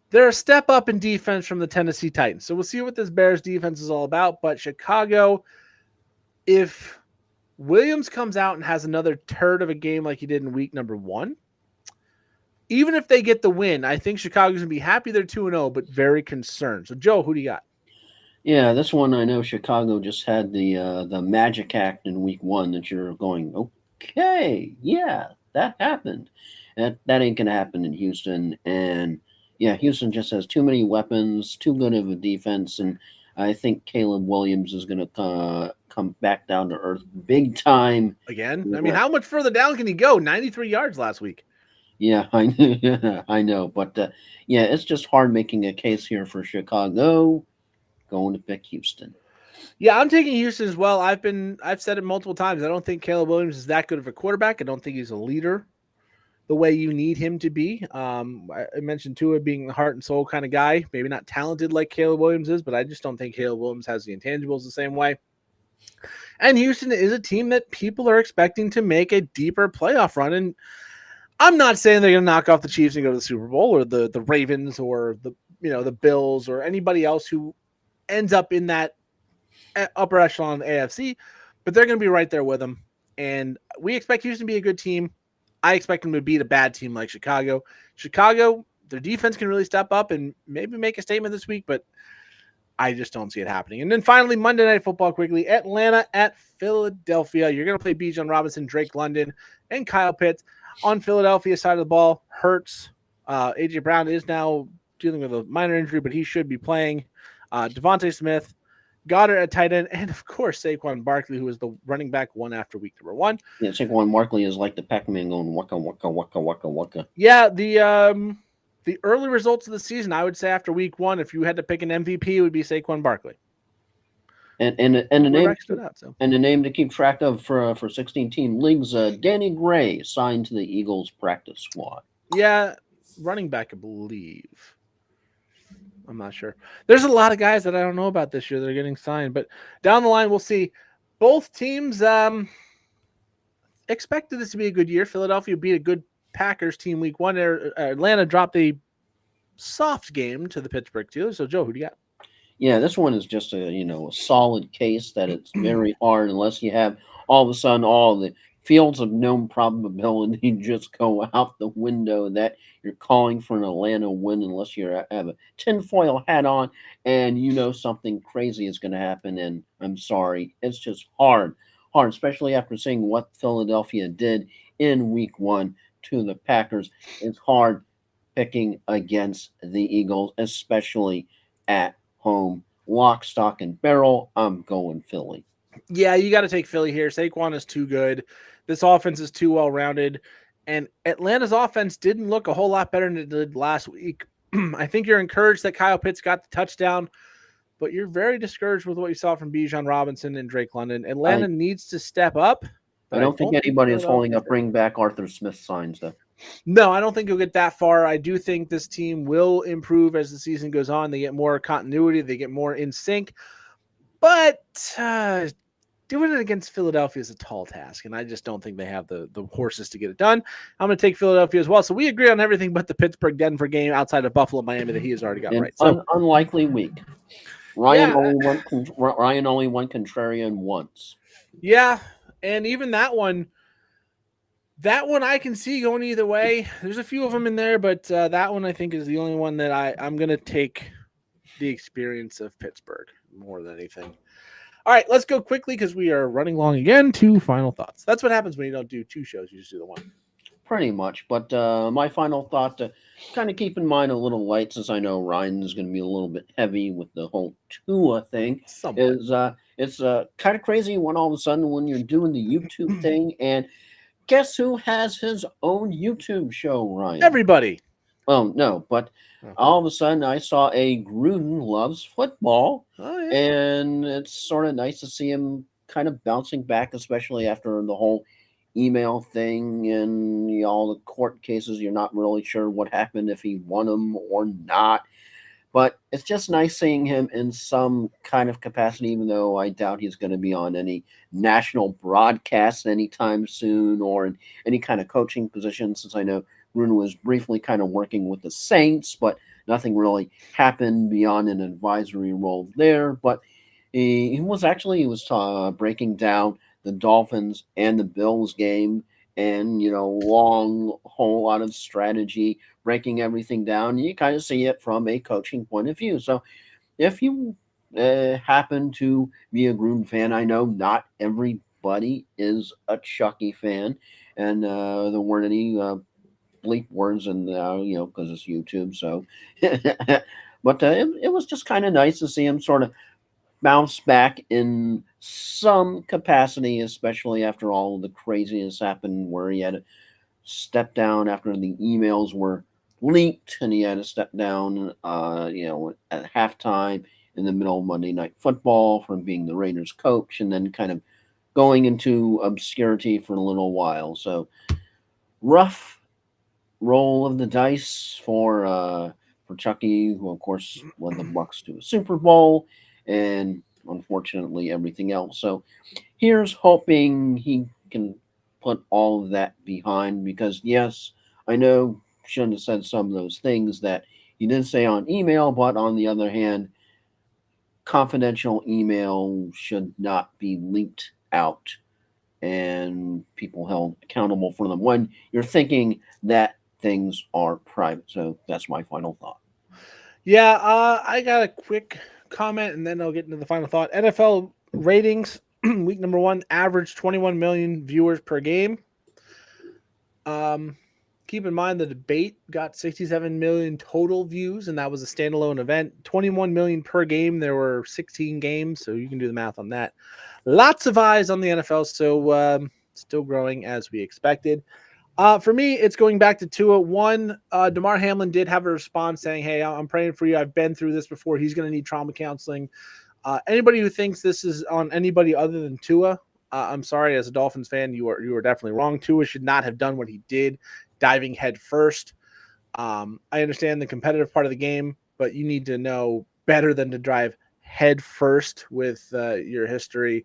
S1: they're a step up in defense from the Tennessee Titans. So we'll see what this Bears defense is all about. But Chicago, if Williams comes out and has another turd of a game like he did in week number 1, even if they get the win, I think Chicago's going to be happy they're 2-0, but very concerned. So, Joe, who do you got?
S2: Yeah, this one I know Chicago just had the magic act in week 1 that you're going, okay, yeah, that happened. That ain't gonna happen in Houston. And yeah, Houston just has too many weapons, too good of a defense, and I think Caleb Williams is gonna come back down to earth big time.
S1: Again? I mean, how much further down can he go? 93 yards last week.
S2: Yeah, I know, but yeah, it's just hard making a case here for Chicago. Going to pick Houston.
S1: Yeah, I'm taking Houston as well. I've said it multiple times. I don't think Caleb Williams is that good of a quarterback. I don't think he's a leader the way you need him to be. I mentioned Tua being the heart and soul kind of guy. Maybe not talented like Caleb Williams is, but I just don't think Caleb Williams has the intangibles the same way. And Houston is a team that people are expecting to make a deeper playoff run. And I'm not saying they're going to knock off the Chiefs and go to the Super Bowl, or the Ravens, or the Bills, or anybody else who ends up in that upper echelon of the AFC, but they're going to be right there with them. And we expect Houston to be a good team. I expect them to beat a bad team like Chicago. Chicago, their defense can really step up and maybe make a statement this week, but I just don't see it happening. And then finally, Monday Night Football quickly. Atlanta at Philadelphia. You're going to play Bijan Robinson, Drake London, and Kyle Pitts. On Philadelphia side of the ball, Hurts. A.J. Brown is now dealing with a minor injury, but he should be playing. Devontae Smith, Goddard at tight end, and of course Saquon Barkley, who is the running back 1 after week number 1.
S2: Yeah, Saquon Barkley is like the Pac-Man going waka waka waka waka waka.
S1: Yeah, the early results of the season, I would say after week 1, if you had to pick an MVP, it would be Saquon Barkley.
S2: And the name to keep track of for 16-team leagues, Danny Gray signed to the Eagles practice squad.
S1: Yeah, running back, I believe. I'm not sure. There's a lot of guys that I don't know about this year that are getting signed, but down the line, we'll see. Both teams expected this to be a good year. Philadelphia beat a good Packers team week 1. Atlanta dropped a soft game to the Pittsburgh Steelers. So, Joe, who do you got?
S2: Yeah, this one is just a solid case that it's very hard unless you have all of a sudden all the fields of known probability just go out the window that you're calling for an Atlanta win unless you have a tinfoil hat on and something crazy is going to happen. And I'm sorry, it's just hard, especially after seeing what Philadelphia did in week 1 to the Packers. It's hard picking against the Eagles, especially at home. Lock, stock, and barrel. I'm going Philly.
S1: Yeah, you got to take Philly here. Saquon is too good. This offense is too well-rounded. And Atlanta's offense didn't look a whole lot better than it did last week. I think you're encouraged that Kyle Pitts got the touchdown, but you're very discouraged with what you saw from Bijan Robinson and Drake London. Atlanta needs to step up.
S2: I don't think anybody is holding up bring back Arthur Smith signs, though.
S1: No, I don't think you'll get that far. I do think this team will improve as the season goes on. They get more continuity. They get more in sync. But doing it against Philadelphia is a tall task, and I just don't think they have the horses to get it done. I'm going to take Philadelphia as well. So we agree on everything but the Pittsburgh-Denver game outside of Buffalo-Miami that he has already got right. So
S2: unlikely week. Ryan only won contrarian once.
S1: Yeah, and even that one I can see going either way. There's a few of them in there, but that one I think is the only one that I'm going to take the experience of Pittsburgh more than anything. All right, let's go quickly because we are running long again. 2 final thoughts. That's what happens when you don't do 2 shows. You just do the 1.
S2: Pretty much. But my final thought, to kind of keep in mind a little light, since I know Ryan is going to be a little bit heavy with the whole Tua thing, is it's kind of crazy when all of a sudden when you're doing the YouTube thing, and guess who has his own YouTube show, Ryan?
S1: Everybody.
S2: Oh, no, but all of a sudden I saw a Gruden loves football, and it's sort of nice to see him kind of bouncing back, especially after the whole email thing and all the court cases. You're not really sure what happened, if he won them or not. But it's just nice seeing him in some kind of capacity, even though I doubt he's going to be on any national broadcast anytime soon or in any kind of coaching position, since I know Bruno was briefly kind of working with the Saints, but nothing really happened beyond an advisory role there. But he was breaking down the Dolphins and the Bills game, and long whole lot of strategy, breaking everything down. You kind of see it from a coaching point of view. So if you happen to be a Gruden fan, I know not everybody is a Chucky fan, and there weren't any bleep words, and because it's YouTube. So, but it was just kind of nice to see him sort of bounce back in some capacity, especially after all the craziness happened where he had to step down after the emails were leaked, and he had to step down, at halftime in the middle of Monday Night Football from being the Raiders coach, and then kind of going into obscurity for a little while. So rough roll of the dice for Chucky, who of course led the Bucks to a Super Bowl, and unfortunately everything else. So here's hoping he can put all of that behind, because yes, I know shouldn't have said some of those things that he did say on email, but on the other hand, confidential email should not be leaked out and people held accountable for them when you're thinking that things are private. So that's my final thought.
S1: Yeah, I got a quick comment and then I'll get into the final thought. NFL ratings week number 1 average 21 million viewers per game. Keep in mind the debate got 67 million total views, and that was a standalone event. 21 million per game. There were 16 games, so you can do the math on that. Lots of eyes on the NFL, so still growing as we expected. For me, it's going back to Tua. One, Damar Hamlin did have a response saying, "Hey, I'm praying for you. I've been through this before. He's going to need trauma counseling." Anybody who thinks this is on anybody other than Tua, I'm sorry. As a Dolphins fan, you are definitely wrong. Tua should not have done what he did, diving head first. I understand the competitive part of the game, but you need to know better than to drive head first with your history.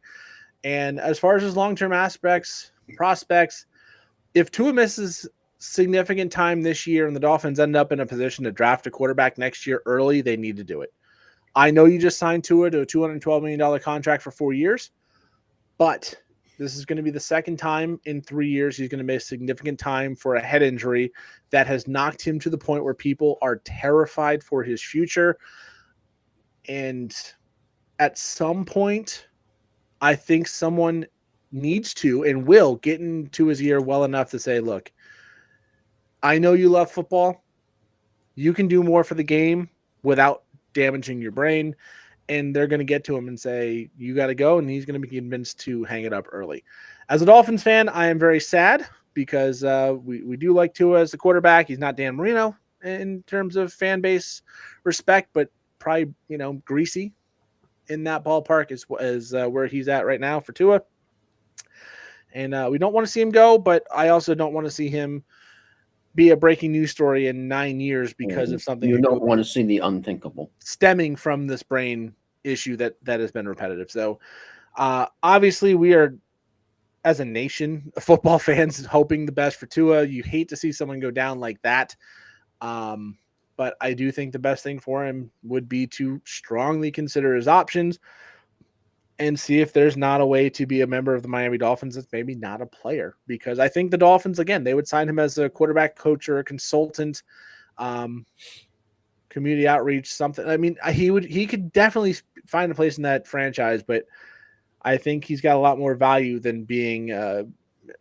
S1: And as far as his long-term prospects, if Tua misses significant time this year and the Dolphins end up in a position to draft a quarterback next year early, they need to do it. I know you just signed Tua to a $212 million contract for 4 years, but this is going to be the second time in 3 years he's going to miss significant time for a head injury that has knocked him to the point where people are terrified for his future. And at some point, I think someone needs to and will get into his ear well enough to say, look, I know you love football. You can do more for the game without damaging your brain. And they're going to get to him and say, you got to go. And he's going to be convinced to hang it up early. As a Dolphins fan, I am very sad because we do like Tua as the quarterback. He's not Dan Marino in terms of fan base respect, but probably, greasy in that ballpark is where he's at right now for Tua. And we don't want to see him go, but I also don't want to see him be a breaking news story in 9 years because of something
S2: you don't want to see the unthinkable
S1: stemming from this brain issue that has been repetitive. So obviously we are, as a nation, football fans, hoping the best for Tua. You hate to see someone go down like that. But I do think the best thing for him would be to strongly consider his options and see if there's not a way to be a member of the Miami Dolphins that's maybe not a player. Because I think the Dolphins, again, they would sign him as a quarterback coach or a consultant, community outreach, something. I mean, he could definitely find a place in that franchise, but I think he's got a lot more value than being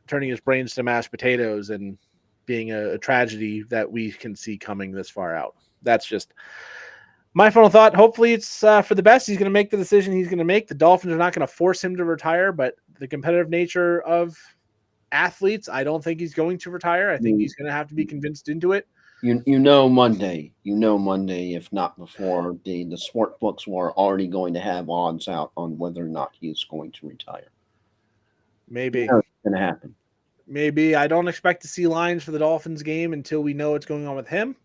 S1: turning his brains to mashed potatoes and being a tragedy that we can see coming this far out. That's just my final thought. Hopefully it's for the best. He's going to make the decision he's going to make. The Dolphins are not going to force him to retire, but the competitive nature of athletes, I don't think he's going to retire. I think he's going to have to be convinced into it.
S2: Monday, if not before, the sport books were already going to have odds out on whether or not he's going to retire.
S1: Maybe
S2: it's going to happen.
S1: Maybe. I don't expect to see lines for the Dolphins game until we know what's going on with him.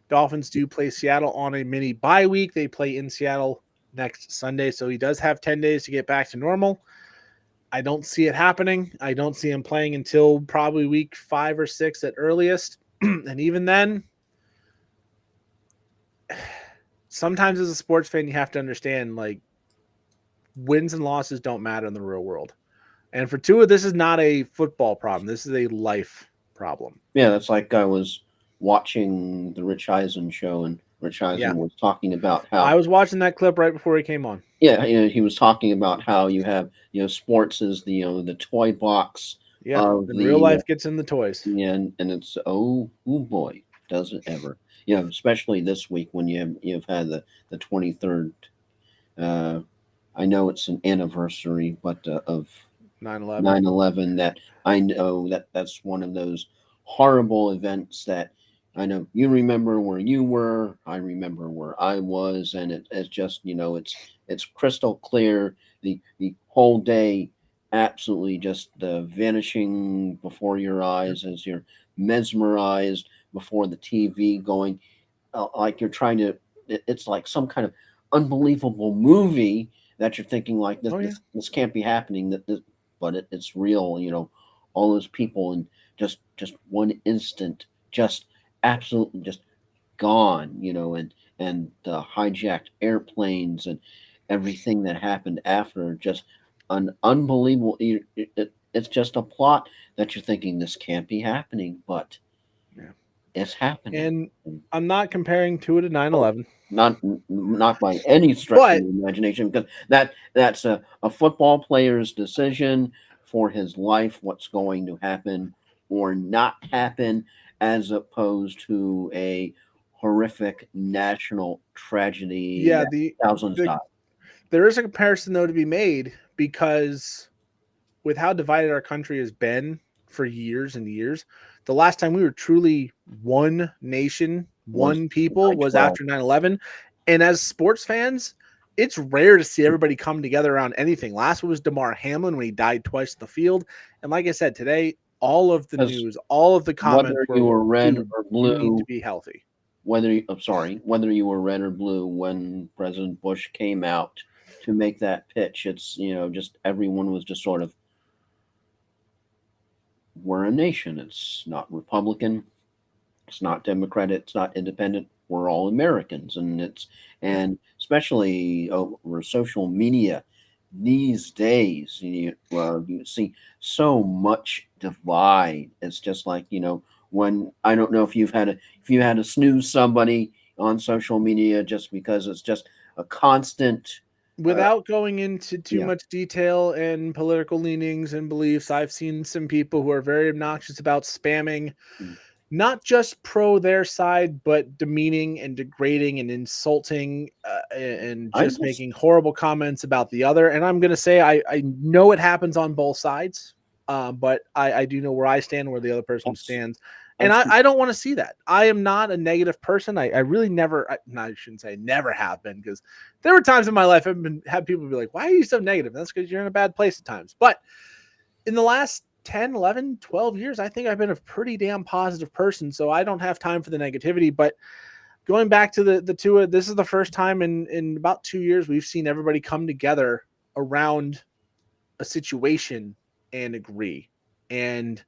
S1: Dolphins do play Seattle on a mini bye week. They play in Seattle next Sunday, so he does have 10 days to get back to normal. I don't see it happening. I don't see him playing until probably week 5 or 6 at earliest. And even then, sometimes as a sports fan, you have to understand like wins and losses don't matter in the real world. And for Tua, this is not a football problem. This is a life problem.
S2: Yeah, that's like I was watching the Rich Eisen show, and Rich
S1: Yeah.
S2: Eisen was talking about how
S1: I was watching that clip right before he came on.
S2: yeah, he was talking about how you have sports is the toy box
S1: Yeah.
S2: of
S1: And real
S2: the
S1: life gets in the toys.
S2: and it's oh boy, does it ever. Especially this week when you've had the 23rd. uh I know it's an anniversary, but of
S1: 9/11.
S2: 9/11, that I know that's one of those horrible events that I know you remember where you were, I remember where I was, and it's just it's crystal clear. The whole day absolutely just vanishing before your eyes as you're mesmerized before the TV, going like you're trying to. It's like some kind of unbelievable movie that you're thinking like this
S1: Oh, yeah.
S2: this can't be happening. But it's real. All those people in just one instant, just absolutely just gone. And the hijacked airplanes and everything that happened after, just an unbelievable. It's just a plot that you're thinking this can't be happening, but
S1: Yeah.
S2: it's happening.
S1: And I'm not comparing Tua to
S2: Oh,
S1: 9/11.
S2: not by any stretch of
S1: But
S2: the imagination, because that's a football player's decision for his life, what's going to happen or not happen, as opposed to a horrific national tragedy
S1: yeah,
S2: that thousands died.
S1: there is a comparison though to be made because with how divided our country has been for years and years, the last time we were truly one nation,
S2: Was
S1: one people was
S2: 9/12.
S1: after 9/11. And as sports fans, it's rare to see everybody come together around anything. Last was DeMar Hamlin when he died twice in the field. And like I said, today, all of the
S2: Because
S1: news, all of the comments
S2: whether
S1: were,
S2: you were red
S1: dude,
S2: or
S1: you need to
S2: blue,
S1: be healthy.
S2: whether you were red or blue when President Bush came out to make that pitch, it's just everyone was just sort of, we're a nation. It's not Republican, it's not Democrat, it's not independent. We're all Americans,
S1: Yeah.
S2: and especially over social media these days, you see so much divide. It's just like when I don't know if you had to snooze somebody on social media just because it's just a constant. Uh,
S1: Without going into too
S2: yeah,
S1: much detail and political leanings and beliefs, I've seen some people who are very obnoxious about spamming,
S2: mm,
S1: not just pro their side, but demeaning and degrading and insulting and
S2: I
S1: just
S2: just
S1: making horrible comments about the other. And I'm going to say, I know it happens on both sides, but I do know where I stand, where the other person
S2: that's
S1: stands. And
S2: that's
S1: I don't want to see that. I am not a negative person. I really never, I shouldn't say never have been, because there were times in my life I've had people be like, why are you so negative? That's because you're in a bad place at times. But in the last 10, 11, 12 years, I think I've been a pretty damn positive person. So I don't have time for the negativity. But going back to the Tua, this is the first time in about 2 years we've seen everybody come together around a situation and agree. And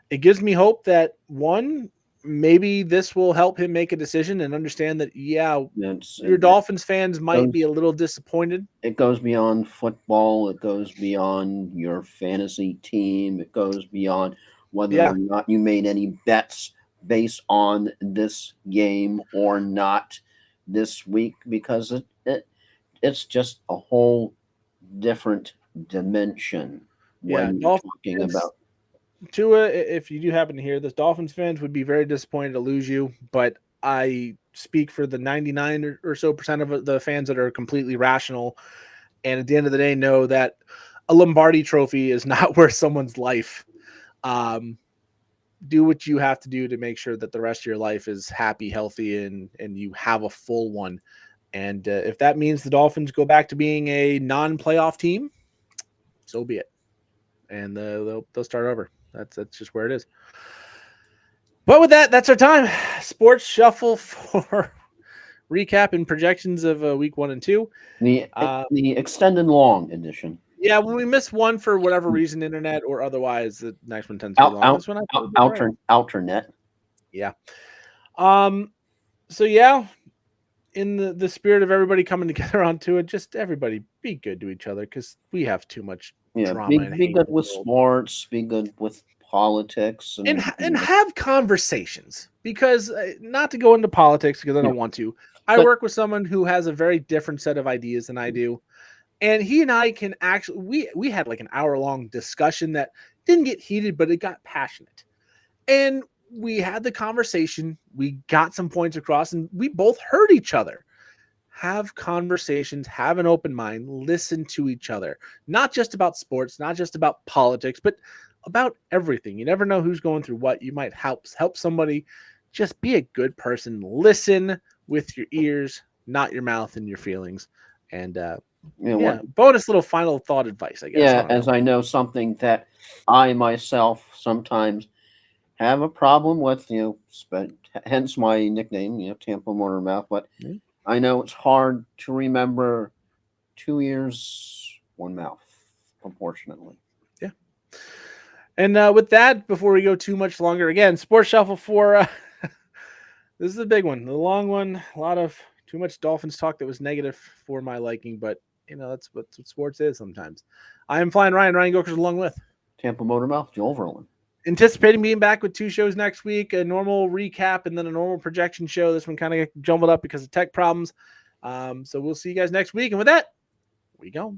S1: it gives me hope that one, maybe this will help him make a decision and understand that, yeah,
S2: that's
S1: your Dolphins fans might be
S2: goes
S1: a little disappointed.
S2: it goes beyond football. It goes beyond your fantasy team. It goes beyond whether
S1: Yeah.
S2: or not you made any bets based on this game or not this week, because it's just a whole different dimension
S1: Yeah.
S2: when you're
S1: Dolphins
S2: talking
S1: fans,
S2: about.
S1: Tua, if you do happen to hear this, Dolphins fans would be very disappointed to lose you, but I speak for the 99 or so percent of the fans that are completely rational. And at the end of the day, know that a Lombardi trophy is not worth someone's life. Um, do what you have to do to make sure that the rest of your life is happy, healthy, and you have a full one. And if that means the Dolphins go back to being a non-playoff team, so be it. And they'll start over. That's just where it is. But with that, that's our time. Sports Shuffle for recap and projections of week 1 and 2.
S2: The extended long edition.
S1: Yeah, when we miss one for whatever reason, internet or otherwise, the next one tends to be long. This one
S2: alternate.
S1: Yeah. So yeah, in the spirit of everybody coming together onto it, just everybody be good to each other because we have too much drama.
S2: Be good with sports. Be good with politics,
S1: and have conversations. Because not to go into politics because I don't want to. I work with someone who has a very different set of ideas than I do. And he and I can actually, we had like an hour-long discussion that didn't get heated, but it got passionate. And we had the conversation, we got some points across, and we both heard each other. Have conversations, have an open mind, listen to each other. Not just about sports, not just about politics, but about everything. You never know who's going through what. You might help somebody. Just be a good person. Listen with your ears, not your mouth and your feelings. And bonus little final thought advice, I guess.
S2: Yeah, I know something that I myself sometimes have a problem with, hence my nickname, Tampa Motor Mouth. But I know it's hard to remember 2 ears, 1 mouth, proportionately.
S1: Yeah. And with that, before we go too much longer, again, Sports Shuffle for this is a big one, the long one. A lot of too much Dolphins talk that was negative for my liking, but that's what sports is sometimes. I am Flying Ryan Gokers, along with
S2: Tampa Motor Mouth, Joel Verlin.
S1: Anticipating being back with 2 shows next week, a normal recap and then a normal projection show. This one kind of jumbled up because of tech problems. So we'll see you guys next week. And with that, we go.